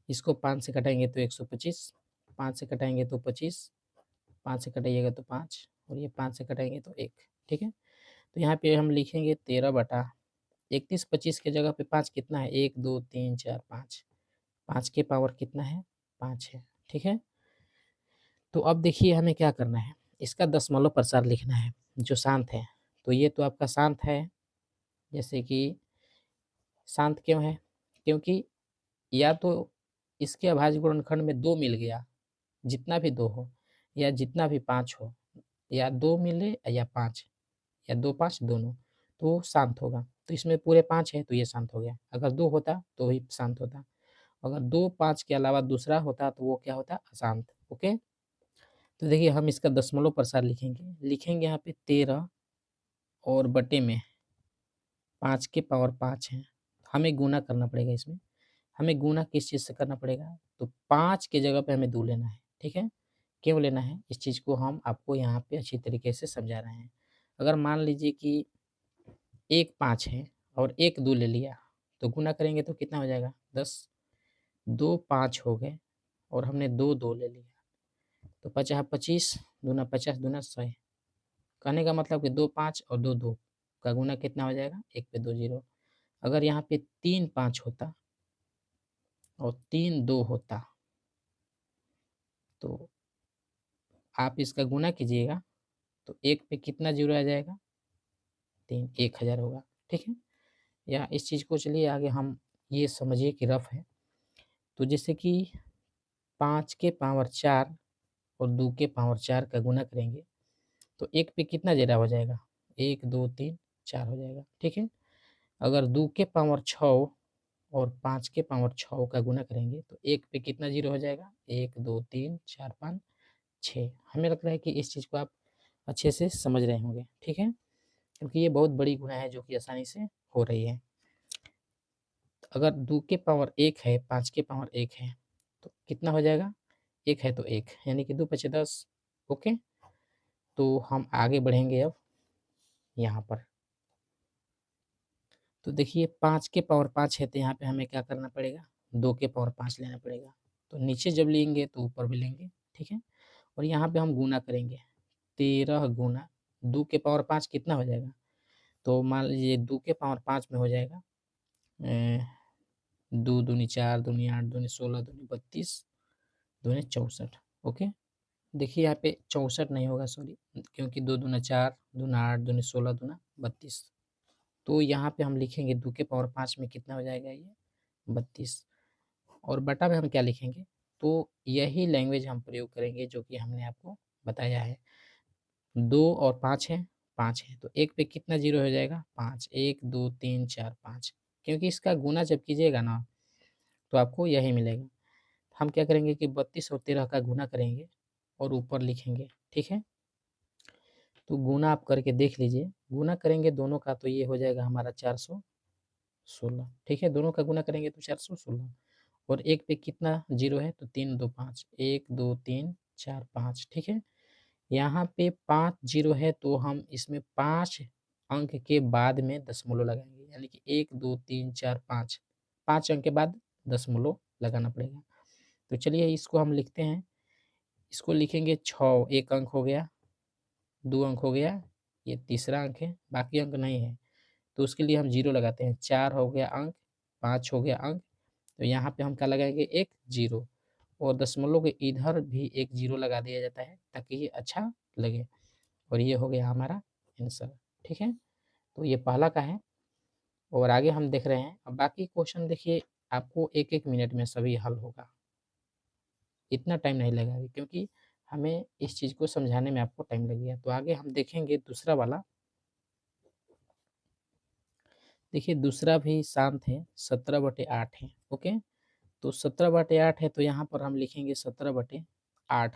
A: इसको 5 से घटाएंगे तो 125, 5 से घटाएंगे तो 25, 5 से घटाइएगा तो 5 और ये 5 से घटाएंगे तो 1। ठीक है, तो यहाँ पे हम लिखेंगे 13/31/25 के जगह पे 5 कितना है 1 2 3 4 5, 5 के पावर कितना है 5 है। ठीक है, तो अब देखिए हमें क्या करना है, इसका दशमलव प्रसार लिखना है जो शांत है। तो ये तो आपका शांत है, जैसे कि शांत क्यों है, क्योंकि या तो इसके अभाज्य गुणनखंड में 2 मिल गया, जितना भी 2 हो या जितना भी 5 हो, या 2 मिले या 5 या 2 5 दोनों, तो शांत होगा। तो इसमें पूरे 5 है तो ये शांत हो गया। अगर 2 होता तो भी शांत होता, अगर 2 5 के अलावा दूसरा होता तो वो क्या होता अशांत। ओके, तो देखिए हम इसका दशमलव प्रसार लिखेंगे यहाँ पे 13 और बटे में 5 के पावर 5 है। हमें गुना करना पड़ेगा इसमें। हमें गुना किस चीज़ से करना पड़ेगा, तो 5 के जगह पे हमें 2 लेना है। ठीक है, क्यों लेना है इस चीज़ को हम आपको यहाँ पे अच्छी तरीके से समझा रहे हैं। अगर मान लीजिए कि 1 5 है और 1 2 ले लिया, तो गुना करेंगे तो कितना हो जाएगा 10, 2 5 हो गए और हमने 2 2 ले लिया, तो 50 25 दूना 50 दूना 100। कहने का मतलब कि 2 5 और 2 2 का गुना कितना हो जाएगा 1 पे 2 0। अगर यहाँ पे 3 5 होता और 3 2 होता तो आप इसका गुना कीजिएगा तो 1 पे कितना जीरो आ जाएगा 3, 1000 होगा। ठीक है, या इस चीज़ को चलिए आगे हम ये समझिए कि रफ है। तो जैसे कि 5 के पावर 4 और 2 के पावर 4 का गुना करेंगे तो 1 पे कितना ज़ीरो हो जाएगा 1 2 3 4 हो जाएगा। ठीक है, अगर 2 के पावर 6 और 5 के पावर 6 का गुना करेंगे तो 1 पे कितना जीरो हो जाएगा 1 2 3 4 5 6। हमें लग रहा है कि इस चीज़ को आप अच्छे से समझ रहे होंगे। ठीक है, क्योंकि ये बहुत बड़ी गुणा है जो कि आसानी से हो रही है। अगर 2 के पावर 1 है 5 के पावर 1 है तो कितना हो जाएगा 1 है तो 1 यानी कि 2 5 10। ओके, तो हम आगे बढ़ेंगे अब यहाँ पर। तो देखिए 5 के पावर 5 है तो यहाँ पे हमें क्या करना पड़ेगा 2 के पावर 5 लेना पड़ेगा। तो नीचे जब लेंगे तो ऊपर भी लेंगे। ठीक है, और यहाँ पे हम गुना करेंगे 13 गुना 2 के पावर 5 कितना हो जाएगा, तो मान लीजिए 2 के पावर 5 में हो जाएगा दो दूनी 4, दूनी 8, दूनी 16, दूनी 32, दूनी 64। ओके, देखिए यहाँ पे 64 नहीं होगा, सॉरी, क्योंकि 2 दूना 4, दूना 8, दूनी 16, दूना 32। तो यहाँ पे हम लिखेंगे 2 के पावर 5 में कितना हो जाएगा ये 32, और बटा में हम क्या लिखेंगे, तो यही लैंग्वेज हम प्रयोग करेंगे जो कि हमने आपको बताया है। 2 और 5 है, 5 है, तो 1 पे कितना जीरो हो जाएगा 5, 1 2 3 4 5, क्योंकि इसका गुना जब कीजिएगा ना तो आपको यही मिलेगा। हम क्या करेंगे कि 32 और 13 का गुना करेंगे और ऊपर लिखेंगे, ठीक है। तो गुना आप करके देख लीजिए, गुना करेंगे दोनों का तो ये हो जाएगा हमारा 416, ठीक है, दोनों का गुना करेंगे तो 416, और 1 पे कितना जीरो है तो 3 2 5, 1 2 3 4 5, ठीक है। यहाँ पे 5 जीरो है तो हम इसमें 5 अंक के बाद में दशमलव लगाएंगे, यानी कि 1 2 3 4 5, 5 अंक के बाद दशमलव लगाना पड़ेगा। तो चलिए इसको हम लिखते हैं, इसको लिखेंगे 6, 1 अंक हो गया, 2 अंक हो गया, ये तीसरा अंक है, बाकी अंक नहीं है, तो उसके लिए हम जीरो लगाते हैं। 4 हो गया अंक, 5 हो गया अंक, तो यहाँ पे हम क्या लगाएंगे, एक जीरो, और दशमलव के इधर भी एक जीरो लगा दिया जाता है ताकि ये अच्छा लगे, और ये हो गया हमारा आंसर, ठीक है। तो ये पहला का है, और आगे हम देख रहे हैं। अब बाकी क्वेश्चन देखिए, आपको एक एक मिनट में सभी हल होगा, इतना टाइम नहीं लगेगा, क्योंकि हमें इस चीज़ को समझाने में आपको टाइम लगेगा। तो आगे हम देखेंगे दूसरा वाला। देखिए दूसरा भी शांत है, 17/8 है। ओके, तो 17/8 है, तो यहाँ पर हम लिखेंगे 17/8।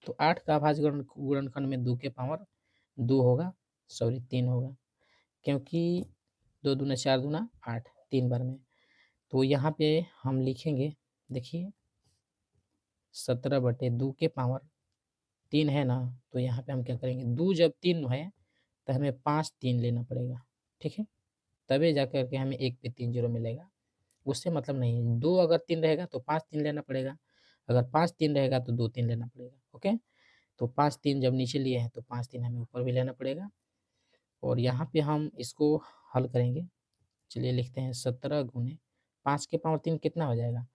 A: तो 8 का अभाज्य गुणनखंड में 2 के पावर 2 होगा, सॉरी 3 होगा, क्योंकि 2 दूना 4 दूना 8, 3 बार में। तो यहाँ पे हम लिखेंगे, देखिए 17/2 के पावर 3 है ना, तो यहाँ पे हम क्या करेंगे, 2 जब 3 है तो हमें 5 3 लेना पड़ेगा, ठीक है, तभी जा कर के हमें 1 पे 3 जीरो मिलेगा। उससे मतलब नहीं है, 2 अगर 3 रहेगा तो 5 3 लेना पड़ेगा, अगर 5 3 रहेगा तो 2 3 लेना पड़ेगा। ओके, तो 5 3 जब नीचे लिए हैं तो 5 3 हमें ऊपर भी लेना पड़ेगा, और यहाँ पे हम इसको हल करेंगे। चलिए लिखते हैं 17 गुने 5 के पावर 3 कितना हो जाएगा,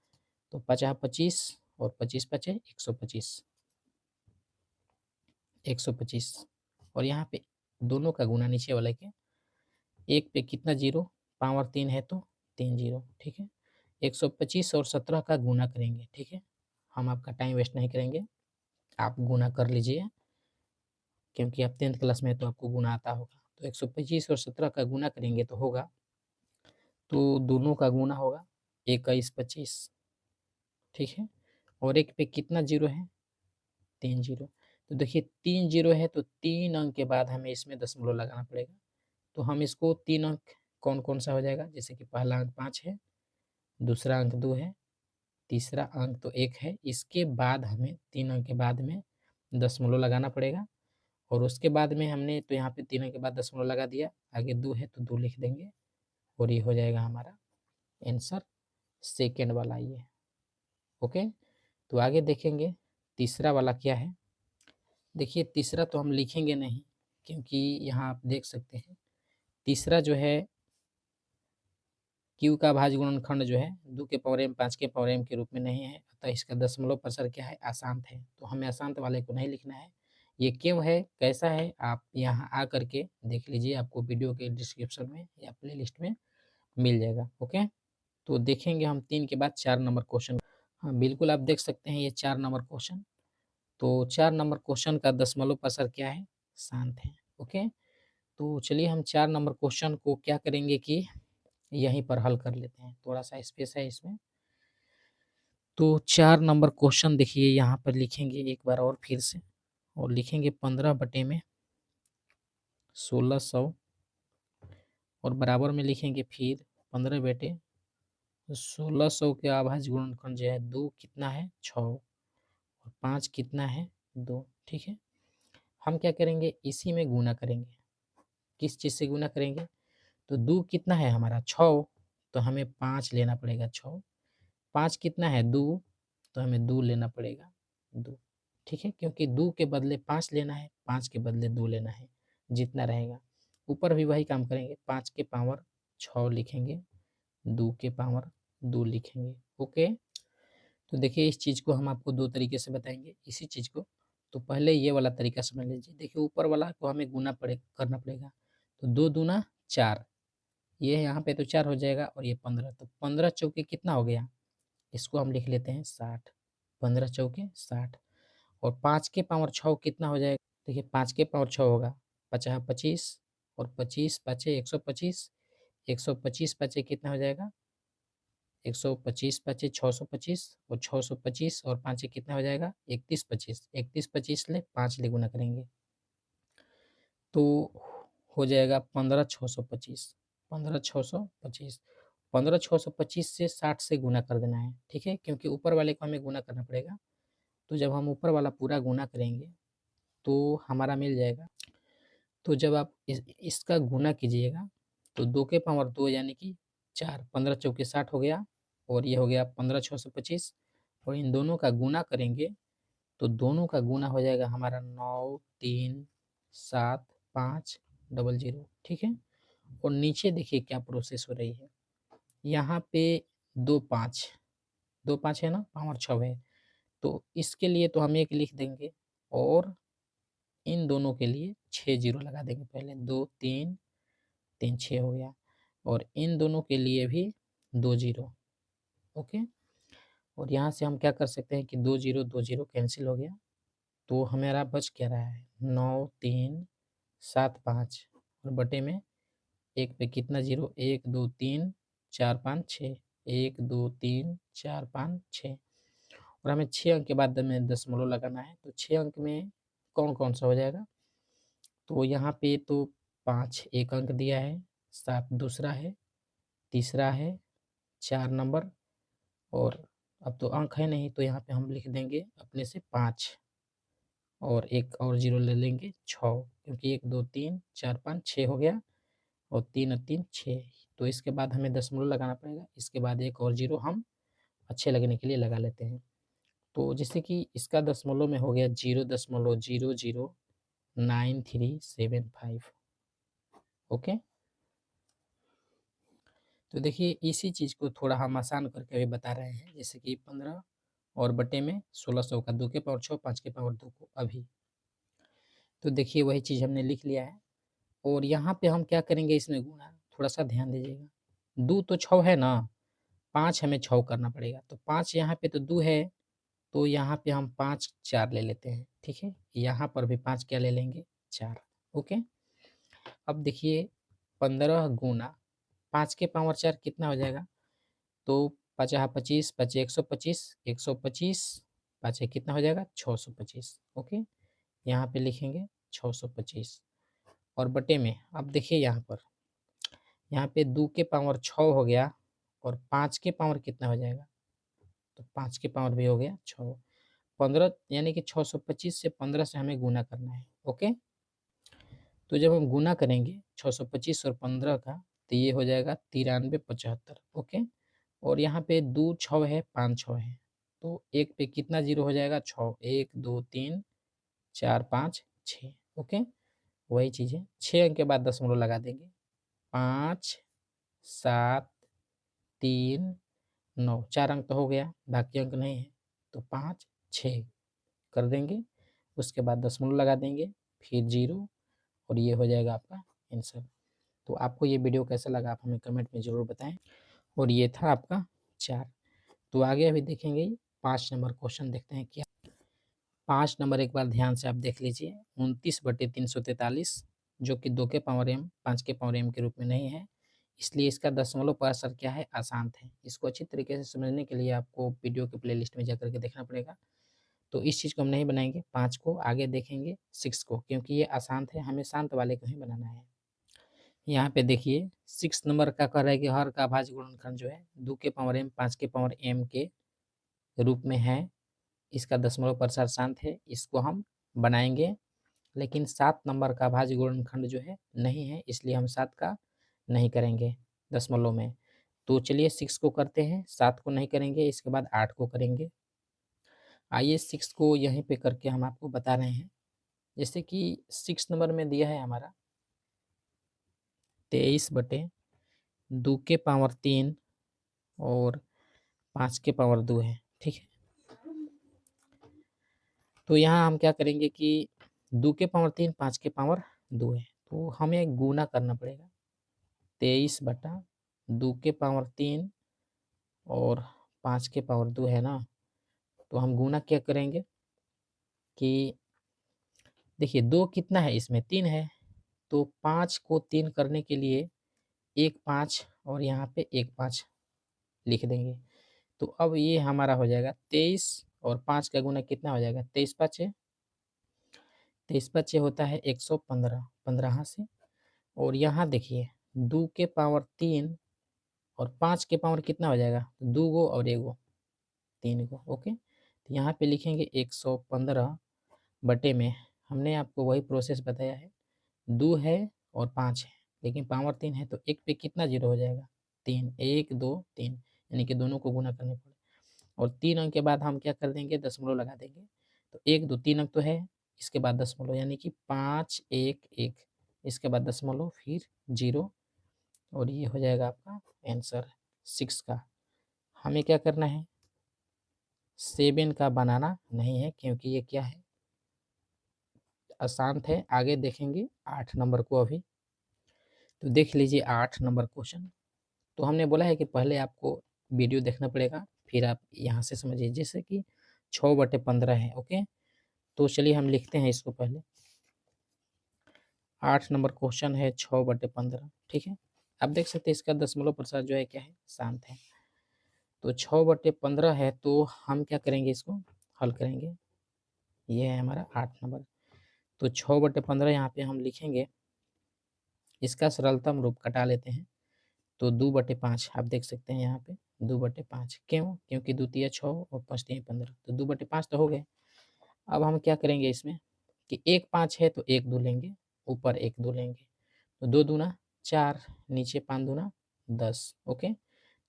A: तो 50 25, और 25 पचे 125, 125, और यहाँ पे दोनों का गुना नीचे वाले के, 1 पे कितना जीरो, पावर 3 है तो 3 जीरो, ठीक है। 125 और 17 का गुना करेंगे, ठीक है, हम आपका टाइम वेस्ट नहीं करेंगे, आप गुना कर लीजिए, क्योंकि आप 10th क्लास में तो आपको गुना आता होगा। तो 125 और 17 का गुना करेंगे तो होगा, तो दोनों का गुना होगा 21 25, ठीक है, और 1 पे कितना जीरो है, 3 जीरो। तो देखिए 3 जीरो है तो 3 अंक के बाद हमें इसमें दशमलव लगाना पड़ेगा। तो हम इसको 3 अंक कौन-कौन सा हो जाएगा, जैसे कि पहला अंक 5 है, दूसरा अंक 2 है, तीसरा अंक तो 1 है, इसके बाद हमें 3 अंक के बाद में दशमलव लगाना पड़ेगा, और उसके बाद में हमने तो यहाँ पे 3 अंक के बाद दशमलव लगा दिया, आगे 2 है तो 2 लिख देंगे, और ये हो जाएगा हमारा आंसर सेकंड वाला ये। ओके, तो आगे देखेंगे तीसरा वाला क्या है। देखिए तीसरा तो हम लिखेंगे नहीं, क्योंकि यहाँ आप देख सकते हैं तीसरा जो है क्यू का भाज्य गुणनखंड जो है 2 के पावर m 5 के पावर m के रूप में नहीं है, अतः इसका दशमलव प्रसर क्या है, अशांत है, तो हमें अशांत वाले को नहीं लिखना है। ये क्यों है, कैसा है, आप यहाँ आ करके देख लीजिए, आपको वीडियो के डिस्क्रिप्शन में या प्ले लिस्ट में मिल जाएगा। ओके, तो देखेंगे हम 3 के बाद 4 नंबर क्वेश्चन। हाँ बिल्कुल, आप देख सकते हैं ये 4 नंबर क्वेश्चन। तो 4 नंबर क्वेश्चन का दशमलव प्रसर क्या है, शांत है। ओके, तो चलिए हम 4 नंबर क्वेश्चन को क्या करेंगे कि यहीं पर हल कर लेते हैं, थोड़ा सा स्पेस है इसमें। तो 4 नंबर क्वेश्चन देखिए यहाँ पर लिखेंगे एक बार और फिर से, और लिखेंगे 15 बटे में 1600, और बराबर में लिखेंगे फिर 15 बटे 1600 के अभाज्य गुणनखंड जो है 2 कितना है 6, और 5 कितना है 2, ठीक है। हम क्या करेंगे, इसी में गुना करेंगे, किस चीज़ से गुना करेंगे, तो 2 कितना है हमारा 6, तो हमें 5 लेना पड़ेगा 6, 5 कितना है 2, तो हमें 2 लेना पड़ेगा 2, ठीक है, क्योंकि 2 के बदले 5 लेना है, 5 के बदले 2 लेना है, जितना रहेगा। ऊपर भी वही काम करेंगे, 5 के पावर 6 लिखेंगे, 2 के पावर 2 लिखेंगे। ओके, तो देखिए इस चीज़ को हम आपको 2 तरीके से बताएँगे इसी चीज़ को। तो पहले ये वाला तरीका समझ लीजिए। देखिए ऊपर वाला को हमें करना पड़ेगा। तो 2 दूना 4, ये यहाँ पे तो 4 हो जाएगा और ये 15, तो 15 चौके कितना हो गया? इसको हम लिख लेते हैं 60, 15 चौके 60 और 5 के पावर 6 कितना हो जाएगा? देखिए 5 के पावर 6 होगा 50 25 और 25 पाँचे 125, 125 पाँचे कितना हो जाएगा? 125 पाँचे 625 और 625 और पाँचे कितना हो जाएगा? 31 25, 31 25 ले 5 ले गुना करेंगे तो हो जाएगा 15 625, 15 625, 15 625 से 60 से गुना कर देना है, ठीक है? क्योंकि ऊपर वाले को हमें गुना करना पड़ेगा। तो जब हम ऊपर वाला पूरा गुना करेंगे तो हमारा मिल जाएगा। तो जब आप इसका गुना कीजिएगा तो 2 के पावर 2 यानी कि 4, 15 चौके 60 हो गया और ये हो गया 15 625 और इन दोनों का गुना करेंगे तो दोनों का गुना हो जाएगा हमारा 9 3 7 5 डबल 0, ठीक है? और नीचे देखिए क्या प्रोसेस हो रही है। यहाँ पे 2 5, 2 5 है ना, पावर 6 है। तो इसके लिए तो हम 1 लिख देंगे और इन दोनों के लिए 6 जीरो लगा देंगे पहले। 2 3 3 6 हो गया और इन दोनों के लिए भी 2 जीरो। ओके, और यहाँ से हम क्या कर सकते हैं कि 2 जीरो कैंसिल हो गया तो हमारा बच क्या रहा है? 9 3 7 5 और बटे में 1 पे कितना जीरो? 1 2 3 4 5 6, 1 2 3 4 5 6 और हमें 6 अंक के बाद में दशमलव लगाना है। तो 6 अंक में कौन-कौन सा हो जाएगा? तो यहाँ पे तो 5 एक अंक दिया है, 7 दूसरा है, तीसरा है, 4 नंबर और अब तो अंक है नहीं तो यहाँ पे हम लिख देंगे अपने से 5 और एक और जीरो ले लेंगे 6, क्योंकि 1 2 3 4 5 6 हो गया और 3 और 3 6। तो इसके बाद हमें दशमलव लगाना पड़ेगा। इसके बाद एक और जीरो हम अच्छे लगने के लिए लगा लेते हैं। तो जैसे कि इसका दशमलव में हो गया 0.009375। ओके, तो देखिए इसी चीज़ को थोड़ा हम आसान करके अभी बता रहे हैं। जैसे कि 15 और बटे में 1600 का 2 के पावर 6 5 के पावर 2 को अभी। तो देखिए वही चीज़ हमने लिख लिया है और यहाँ पे हम क्या करेंगे इसमें गुणा, थोड़ा-सा ध्यान दीजिएगा। 2 तो 6 है ना, 5 हमें 6 करना पड़ेगा। तो 5 यहाँ पे तो 2 है, तो यहाँ पे हम 5 4 ले लेते हैं, ठीक है? यहाँ पर भी 5 क्या ले लेंगे? 4। ओके? अब देखिए 15 गुना 5 के पावर 4 कितना हो जाएगा? तो 50 25 पचे 125, 125 पाँचे कितना हो जाएगा? 625। ओके? यहाँ पे लिखेंगे 625 और बटे में अब देखिए यहाँ पे 2 के पावर 6 हो गया और 5 के पावर कितना हो जाएगा? तो 5 के पावर भी हो गया 6। 15 यानी कि 625 से 15 से हमें गुना करना है। ओके, तो जब हम गुना करेंगे 625 और 15 का तो ये हो जाएगा 93 75। ओके, और यहाँ पे 2 6 है 5 6 है तो एक पे कितना जीरो हो जाएगा? 6, 1 2 3 4 5 6। ओके, वही चीज़ है 6 अंक के बाद दशमलव लगा देंगे। 5 7 3 9, 4 अंक तो हो गया, बाकी अंक नहीं है तो 5 6 कर देंगे। उसके बाद दशमलव लगा देंगे, फिर जीरो और ये हो जाएगा आपका आंसर। तो आपको ये वीडियो कैसा लगा आप हमें कमेंट में ज़रूर बताएं। और ये था आपका 4। तो आगे अभी देखेंगे 5 नंबर क्वेश्चन देखते हैं क्या। 5 नंबर एक बार ध्यान से आप देख लीजिए। 29/343 जो कि 2 के पावर m 5 के पावर m के रूप में नहीं है, इसलिए इसका दशमलव पर असर क्या है? अशांत है। इसको अच्छी तरीके से समझने के लिए आपको वीडियो के प्लेलिस्ट में जाकर के देखना पड़ेगा। तो इस चीज़ को हम नहीं बनाएंगे 5 को, आगे देखेंगे 6 को, क्योंकि ये अशांत है, हमें शांत वाले को ही बनाना है। यहाँ पे देखिए 6 नंबर का कह रहा है कि हर का अभाज्य गुणनखंड जो है 2 के पावर m 5 के पावर m के रूप में है। इसका दशमलव प्रसार शांत है, इसको हम बनाएंगे। लेकिन 7 नंबर का अभाज्य गुणनखंड जो है नहीं है, इसलिए हम 7 का नहीं करेंगे दशमलव में। तो चलिए 6 को करते हैं, 7 को नहीं करेंगे, इसके बाद 8 को करेंगे। आइए 6 को यहीं पे करके हम आपको बता रहे हैं। जैसे कि 6 नंबर में दिया है हमारा 23/2 के पावर 3 और 5 के पावर 2 है, ठीक है। तो यहाँ हम क्या करेंगे कि 2 के पावर 3, 5 के पावर 2 है, तो हमें गुना करना पड़ेगा। 23/2 के पावर 3 और 5 के पावर 2 है ना, तो हम गुना क्या करेंगे कि देखिए 2 कितना है, इसमें 3 है, तो 5 को 3 करने के लिए 1 5 और यहाँ पे 1 5 लिख देंगे। तो अब ये हमारा हो जाएगा 23 और 5 का गुना कितना हो जाएगा, 23 5 होता है 115, 15 से। और यहाँ देखिए 2 के पावर 3 और 5 के पावर कितना हो जाएगा, 2 गो और 1 गो, 3 गो, ओके। तो यहाँ पे लिखेंगे 115 बटे में, हमने आपको वही प्रोसेस बताया है, 2 है और 5 है, लेकिन पावर 3 है, तो 1 पे कितना जीरो हो जाएगा, 3, 1 2 3, यानी कि दोनों को गुना करने पड़े। और 3 अंक के बाद हम क्या कर देंगे, दशमलव लगा देंगे। तो 1 2 3 अंक तो है, इसके बाद दशमलव, यानी कि 5 1 1, इसके बाद दशमलव फिर 0, और ये हो जाएगा आपका आंसर 6 का। हमें क्या करना है, 7 का बनाना नहीं है, क्योंकि ये क्या है, आसान है। आगे देखेंगे 8 नंबर को अभी। तो देख लीजिए 8 नंबर क्वेश्चन। तो हमने बोला है कि पहले आपको वीडियो देखना पड़ेगा, फिर आप यहाँ से समझिए। जैसे कि 6/15 है, ओके। तो चलिए हम लिखते हैं इसको पहले। 8 नंबर क्वेश्चन है 6/15, ठीक है। आप देख सकते हैं इसका दशमलव प्रसाद जो है क्या है, शांत है। तो 6/15 है, तो हम क्या करेंगे, इसको हल करेंगे। ये है हमारा 8 नंबर। तो 6/15 यहाँ पे हम लिखेंगे, इसका सरलतम रूप कटा लेते हैं। तो 2/5 आप देख सकते हैं यहाँ पे 2/5, क्यों, क्योंकि द्वितीय 6 और पंचतीय 15, तो 2/5 तो हो गए। अब हम क्या करेंगे इसमें कि 1 5 है, तो 1 2 लेंगे, ऊपर 1 2 लेंगे, तो 2 दूना 4, नीचे 5 दूना 10, ओके।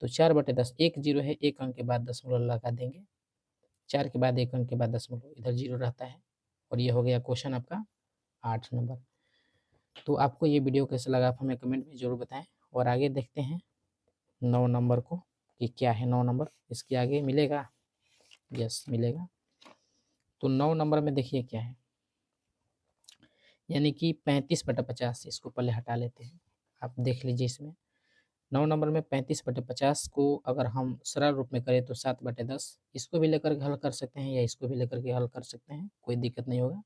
A: तो 4/10, 1 0 है, 1 अंक के बाद दशमलव लगा देंगे, 4 के बाद 1 अंक के बाद दशमलव, इधर 0 रहता है। और ये हो गया क्वेश्चन आपका 8 नंबर। तो आपको ये वीडियो कैसा लगा, आप हमें कमेंट में ज़रूर बताएं। और आगे देखते हैं 9 नंबर को, कि क्या है 9 नंबर, इसके आगे मिलेगा, यस मिलेगा। तो 9 नंबर में देखिए क्या है, यानी कि 35/50, इसको पहले हटा लेते हैं। आप देख लीजिए इसमें 9 नंबर में 35/50 को अगर हम सरल रूप में करें तो 7/10, इसको भी लेकर के हल कर सकते हैं या इसको भी लेकर के हल कर सकते हैं, कोई दिक्कत नहीं होगा।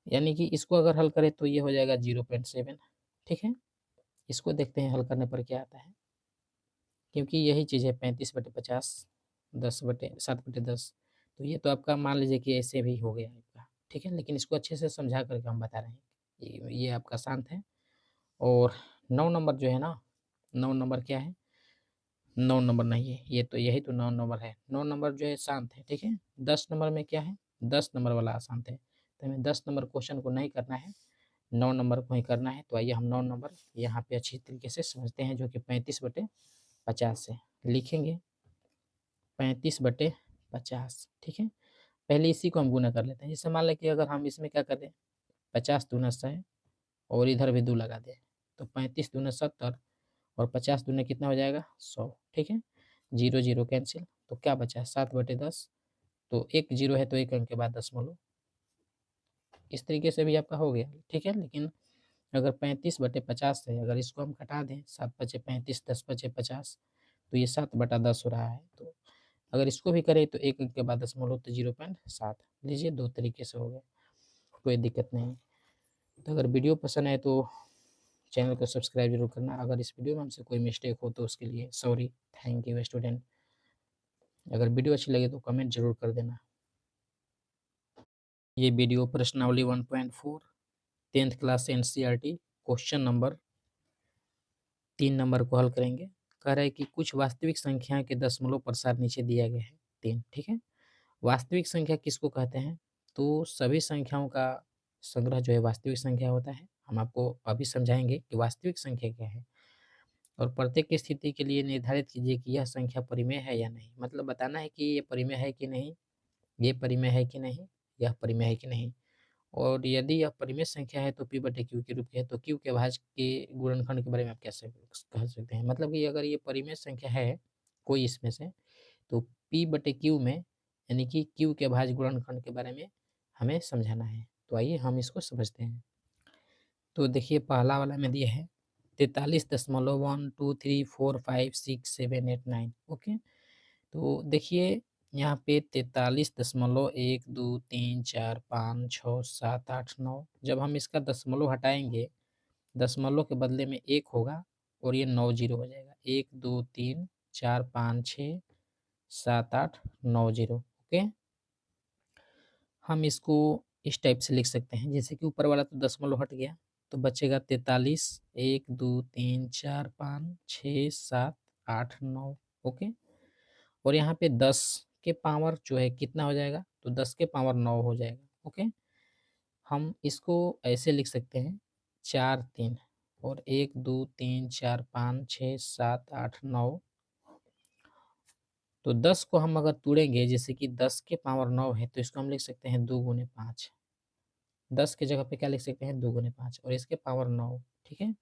A: यानी कि इसको अगर हल करें तो ये हो जाएगा 0.7, ठीक है। इसको देखते हैं हल करने पर क्या आता है, क्योंकि यही चीज़ है 35/50, 7/10। तो ये तो आपका मान लीजिए कि ऐसे भी हो गया आपका, ठीक है। लेकिन इसको अच्छे से समझा करके हम बता रहे हैं, ये आपका शांत है। और 9 नंबर जो है ना, 9 नंबर क्या है, 9 नंबर नहीं है ये, तो यही तो 9 नंबर है। 9 नंबर जो है शांत है, ठीक है। 10 नंबर में क्या है, 10 नंबर वाला अशांत है, तो हमें 10 नंबर क्वेश्चन को नहीं करना है, 9 नंबर को ही करना है। तो आइए हम 9 नंबर यहाँ पे अच्छी तरीके से समझते हैं, जो कि 35/50 से लिखेंगे, 35/50, ठीक है। पहले इसी को हम गुना कर लेते हैं। जैसे मान लें कि अगर हम इसमें क्या कर दें, 50 दूना 100 और इधर भी 2 लगा दें, तो 35 दूना 70 और 50 दूना कितना हो जाएगा, 100, ठीक है। 0 0 कैंसिल, तो क्या बचा, 7/10। तो 1 0 है, तो 1 अंक के बाद दशमलव, इस तरीके से भी आपका हो गया, ठीक है। लेकिन अगर 35/50 है, अगर इसको हम घटा दें, 7×5 = 35, 10×5 = 50, तो ये 7/10 हो रहा है। तो अगर इसको भी करें तो 1 अंक के बाद दशमलव, तो 0.7 लीजिए, 2 तरीके से हो गया, कोई दिक्कत नहीं। तो अगर वीडियो पसंद आए तो चैनल को सब्सक्राइब जरूर करना। अगर इस वीडियो में हमसे कोई मिस्टेक हो तो उसके लिए सॉरी, थैंक यू स्टूडेंट। अगर वीडियो अच्छी लगे तो कमेंट जरूर कर देना। ये वीडियो प्रश्नावली 1.4 10th class NCERT question number 3 number को हल करेंगे। कह रहा है कि कुछ वास्तविक संख्या के दशमलव प्रसार नीचे दिया गया है 3, ठीक है। वास्तविक संख्या किसको कहते हैं, तो सभी संख्याओं का संग्रह जो है वास्तविक संख्या होता है। हम आपको अभी समझाएंगे कि वास्तविक संख्या क्या है। और प्रत्येक स्थिति के लिए निर्धारित कीजिए कि यह संख्या परिमेय है या नहीं, मतलब बताना है कि ये परिमेय है कि नहीं, ये परिमेय है कि नहीं, यह परिमेय है कि नहीं। और यदि यह परिमेय संख्या है तो p/q के रूप की है, तो q के भाज्य के गुणनखंड के बारे में आप कैसे कह सकते हैं, मतलब कि अगर ये परिमेय संख्या है कोई इसमें से, तो P बटे Q में यानी कि Q के अभाज्य गुणनखंड के बारे में हमें समझाना है। तो आइए हम इसको समझते हैं। तो देखिए पहला वाला में दिया है 43.1 2 3 4 5 6 7 8 9। ओके, तो देखिए यहाँ पे 43.1 2 3 4 5 6 7 8 9। जब हम इसका दशमलव हटाएंगे, दशमलव के बदले में 1 होगा और ये 9 जीरो हो जाएगा। 1 2 3 4 5 6 7 8 9 जीरो। ओके, हम इसको इस टाइप से लिख सकते हैं, जैसे कि ऊपर वाला तो दशमलव हट गया, तो बचेगा 43 1 2 3 4 5 6 7 8 9। ओके, और यहाँ पे 10 के पावर जो है कितना हो जाएगा, तो 10 के पावर 9 हो जाएगा। ओके, हम इसको ऐसे लिख सकते हैं 4 3 और 1 2 3 4 5 6 7 8 9। तो 10 को हम अगर तोड़ेंगे, जैसे कि 10 के पावर 9 है, तो इसको हम लिख सकते हैं 2 गुने 5। 10 की जगह पे क्या लिख सकते हैं, 2 गुने 5 और इसके पावर 9। ठीक है,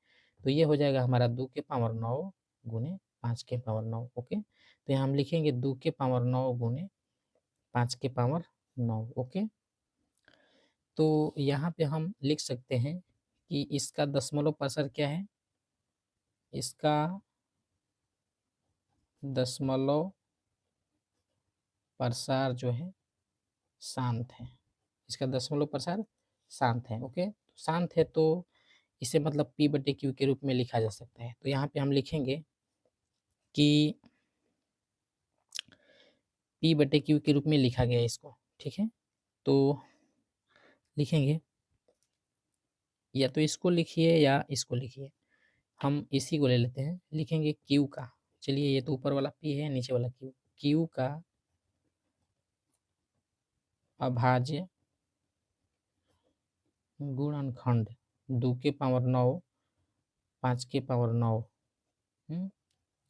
A: तो ये हो जाएगा हमारा 2 के पावर 9 गुने 5 के पावर 9। ओके, तो यहाँ हम लिखेंगे 2 के पावर 9 गुने 5 के पावर 9। ओके, तो यहाँ पे हम लिख सकते हैं कि इसका दशमलव प्रसार क्या है, इसका दशमलव प्रसार जो है शांत है। इसका दशमलव प्रसार शांत है। ओके, शांत है तो इसे मतलब P बटे Q के रूप में लिखा जा सकता है। तो यहाँ पे हम लिखेंगे कि P बटे Q के रूप में लिखा गया है इसको। ठीक है, तो लिखेंगे, या तो इसको लिखिए या इसको लिखिए, हम इसी को ले लेते हैं। लिखेंगे Q का, चलिए ये तो ऊपर वाला P है, नीचे वाला Q, Q का अभाज्य गुणनखंड 2 के पावर 9 5 के पावर 9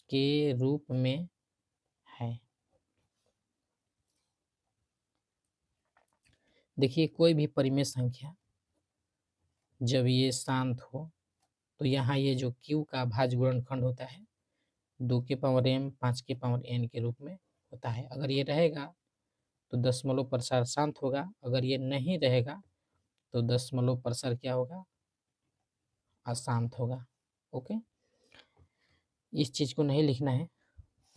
A: के रूप में है। देखिए कोई भी परिमेय संख्या जब ये शांत हो, तो यहाँ ये जो Q का अभाज्य गुणनखंड होता है 2 के पावर m 5 के पावर n के रूप में होता है। अगर ये रहेगा तो दशमलव प्रसार शांत होगा, अगर ये नहीं रहेगा तो दशमलव प्रसार क्या होगा, अशांत होगा। ओके, इस चीज़ को नहीं लिखना है,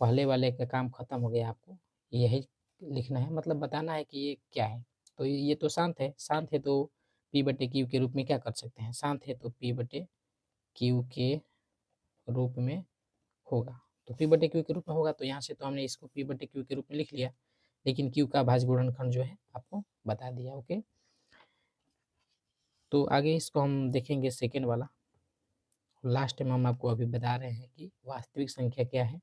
A: पहले वाले का काम खत्म हो गया, आपको यही लिखना है, मतलब बताना है कि ये क्या है। तो ये तो शांत है, शांत है तो P बटे Q के रूप में क्या कर सकते हैं, शांत है तो P बटे Q के रूप में होगा। तो P बटे Q के रूप में होगा, तो यहाँ से तो हमने इसको P बटे Q के रूप में लिख लिया, लेकिन Q का अभाज्य गुणनखंड जो है आपको बता दिया। ओके, तो आगे इसको हम देखेंगे सेकेंड वाला। लास्ट में हम आपको अभी बता रहे हैं कि वास्तविक संख्या क्या है।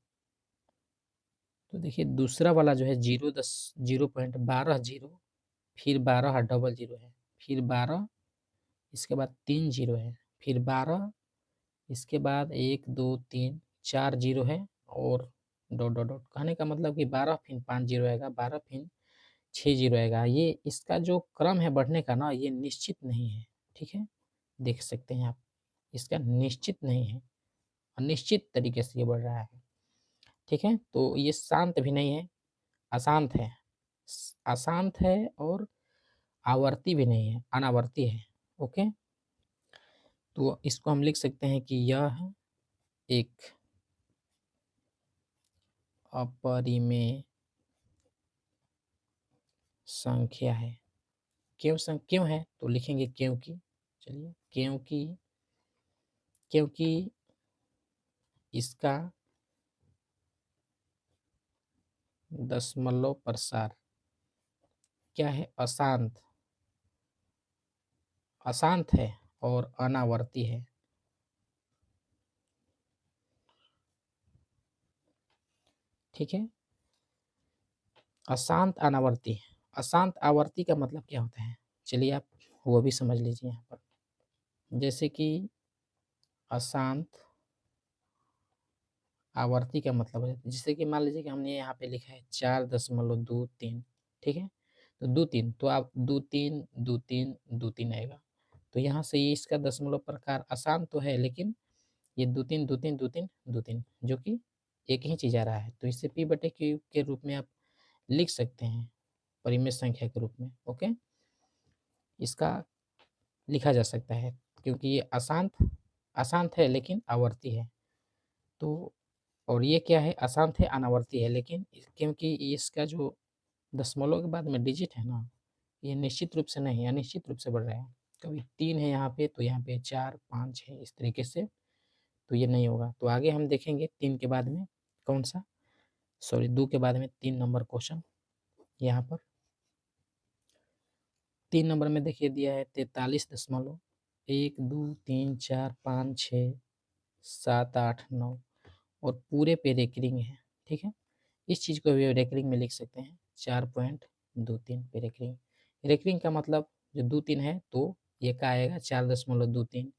A: तो देखिए दूसरा वाला जो है 0.12 फिर 12 डबल जीरो है, फिर 12 इसके बाद 3 जीरो है, फिर 12 इसके बाद 1 2 3 4 जीरो है और डॉट डॉट डॉट। कहने का मतलब कि 12 फिर 5 जीरो आएगा, 12 फिर 6 जीरो आएगा। ये इसका जो क्रम है बढ़ने का ना, ये निश्चित नहीं है। ठीक है, देख सकते हैं आप, इसका निश्चित नहीं है, अनिश्चित तरीके से ये बढ़ रहा है। ठीक है, तो ये शांत भी नहीं है, अशांत है, अशांत है और आवर्ती भी नहीं है, अनावर्ती है। ओके, तो इसको हम लिख सकते हैं कि यह एक अपरिमेय संख्या है। क्यों है, तो लिखेंगे क्योंकि, चलिए क्योंकि इसका दशमलव प्रसार क्या है, अशांत है और अनावर्ती है। ठीक है, अशांत अनावर्ती। अशांत आवर्ती का मतलब क्या होता है, चलिए आप वो भी समझ लीजिए यहाँ पर। जैसे कि अशांत आवर्ती का मतलब है, जैसे कि मान लीजिए कि हमने यहाँ पे लिखा है 4.23। ठीक है, तो 2 3, तो आप 2 3 2 3 2 3 आएगा। तो यहाँ से ये इसका दशमलव प्रकार अशांत तो है, लेकिन ये 2 3 2 3 2 3 2 3 जो कि एक ही चीज़ आ रहा है, तो इसे p बटे q के रूप में आप लिख सकते हैं, परिमेय संख्या के रूप में। ओके, इसका लिखा जा सकता है क्योंकि ये अशांत अशांत है लेकिन आवर्ती है। तो और ये क्या है, अशांत है अनावर्ती है, लेकिन क्योंकि इसका जो दशमलव के बाद में डिजिट है ना, ये निश्चित रूप से नहीं, अनिश्चित रूप से बढ़ रहा है। कभी 3 है यहाँ पे, तो यहाँ पे 4, 5 है, इस तरीके से, तो ये नहीं होगा। तो आगे हम देखेंगे 3 के बाद में कौन सा, सॉरी 2 के बाद में 3 नंबर क्वेश्चन। यहाँ पर 3 नंबर में देखिए दिया है 43.1, 2, 3, 4, 5, 6, 7, 8, 9 और पूरे पे रेकरिंग है। ठीक है, इस चीज़ को भी रेकरिंग में लिख सकते हैं, 4.23 पे रेकरिंग। रेकरिंग का मतलब जो 2-3 है, तो ये का आएगा 4.23,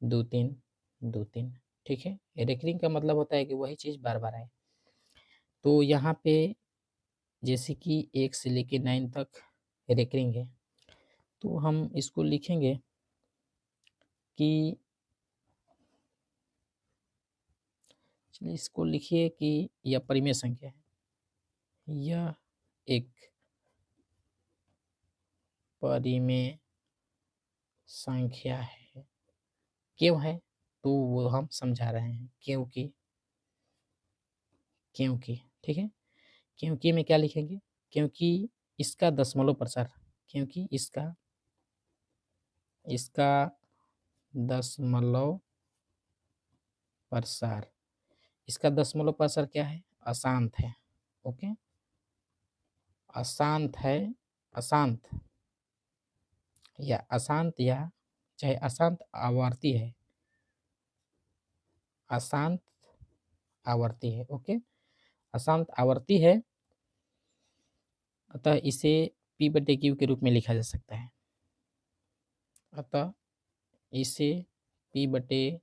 A: 2-3, 2-3। ठीक है, रेकरिंग का मतलब होता है कि वही चीज़ बार बार आए। तो यहाँ पे जैसे कि 1 से लेके 9 तक रेकरिंग है, तो हम इसको लिखेंगे कि, चलिए इसको लिखिए कि यह परिमेय संख्या है, यह एक परिमेय संख्या है। क्यों है, तो वो हम समझा रहे हैं, क्योंकि ठीक है, क्योंकि में क्या लिखेंगे, क्योंकि इसका दशमलव प्रसार, क्योंकि इसका दशमलव प्रसार, इसका दशमलव प्रसार क्या है, अशांत है। ओके, अशांत है, अशांत या अशांत या चाहे अशांत आवर्ती है, अशांत आवर्ती है। ओके, अशांत आवर्ती है, अतः इसे p बटे q के रूप में लिखा जा सकता है। अतः इसे p बटे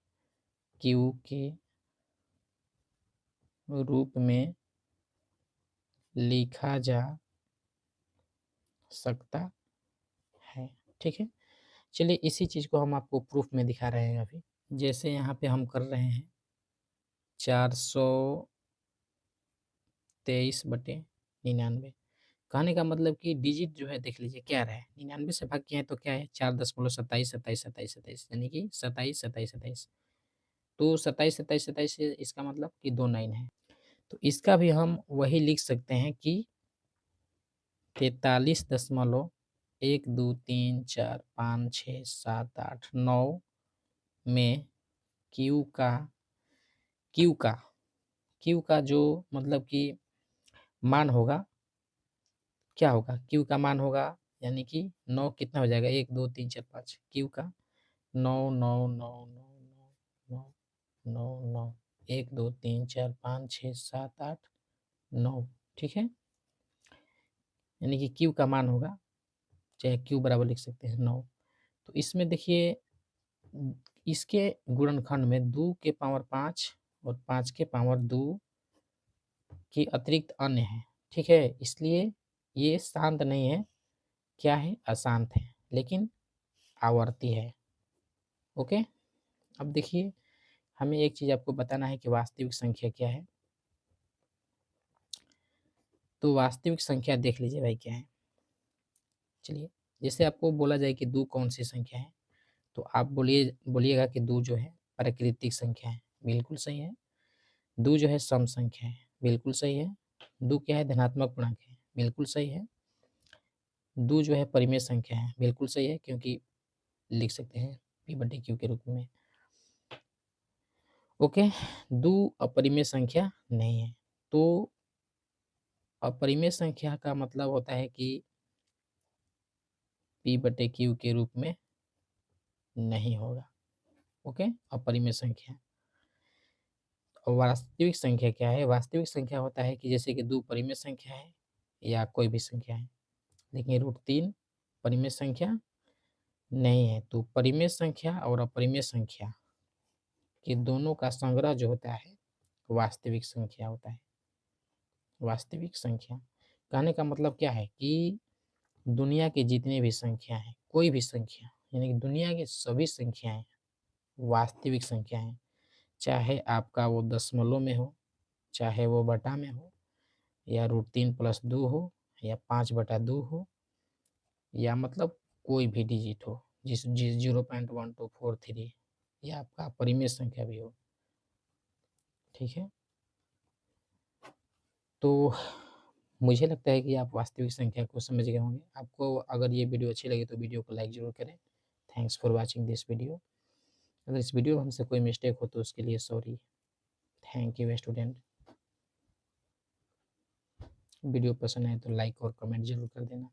A: q के रूप में लिखा जा सकता है। ठीक है, चलिए इसी चीज़ को हम आपको प्रूफ में दिखा रहे हैं अभी। जैसे यहाँ पे हम कर रहे हैं 423/99। कहने का मतलब कि डिजिट जो है देख लीजिए क्या रहा है, 99 से भाग किया है तो क्या है, 4.27, यानी कि 27, तो 27 से इसका मतलब कि 2 9 है। तो इसका भी हम वही लिख सकते हैं कि 43.1, 2, 3, 4, 5, 6, 7, 8, 9 में क्यू का क्यू का क्यू का जो मतलब कि मान होगा, क्या होगा, क्यू का मान होगा, यानी कि 9 कितना हो जाएगा, 1, 2, 3, 4, 5, क्यू का 9, 9, 9, 9, 9, 9, 9, 9, 1, 2, 3, 4, 5, 6, 7, 8, 9। ठीक है, यानी कि क्यू का मान होगा, चाहे क्यू बराबर लिख सकते हैं 9। तो इसमें देखिए इसके गुणनखंड में 2 के पावर 5 और 5 के पावर 2 के अतिरिक्त अन्य है। ठीक है, इसलिए ये शांत नहीं है, क्या है, अशांत है, लेकिन आवर्ती है। ओके, अब देखिए हमें एक चीज़ आपको बताना है कि वास्तविक संख्या क्या है। तो वास्तविक संख्या देख लीजिए भाई क्या है। चलिए, जैसे आपको बोला जाए कि 2 कौन सी संख्या है, तो आप बोलिएगा कि 2 जो है प्राकृतिक संख्या है, बिल्कुल सही है। 2 जो है सम संख्या है, बिल्कुल सही है। 2 क्या है, धनात्मक पूर्णांक है, बिल्कुल सही है। 2 जो है परिमेय संख्या है, बिल्कुल सही है, क्योंकि लिख सकते हैं p बटे q के रूप में। ओके, 2 अपरिमेय संख्या नहीं है। तो अपरिमेय संख्या का मतलब होता है कि p बटे q के रूप में नहीं होगा। ओके, अपरिमेय संख्या। और वास्तविक संख्या क्या है, वास्तविक संख्या होता है कि जैसे कि 2 परिमेय संख्या है या कोई भी संख्या है, लेकिन √3 परिमेय संख्या नहीं है। तो परिमेय संख्या और अपरिमेय संख्या के दोनों का संग्रह जो होता है वास्तविक संख्या होता है। वास्तविक संख्या कहने का मतलब क्या है कि दुनिया की जितनी भी संख्या है, कोई भी संख्या, यानी कि दुनिया की सभी संख्याएं वास्तविक संख्या हैं, चाहे आपका वो दशमलव में हो, चाहे वो बटा में हो या √3+2 हो या 5/2 हो या मतलब कोई भी डिजिट हो जिस 0.1243 या आपका परिमेय संख्या भी हो, ठीक है। तो मुझे लगता है कि आप वास्तविक संख्या को समझ गए होंगे। आपको अगर ये वीडियो अच्छी लगी तो वीडियो को लाइक ज़रूर करें। Thanks for watching this video. अगर इस वीडियो में हमसे कोई मिस्टेक हो तो उसके लिए sorry. Thank you student. Video पसंद आए तो लाइक और कमेंट ज़रूर कर देना।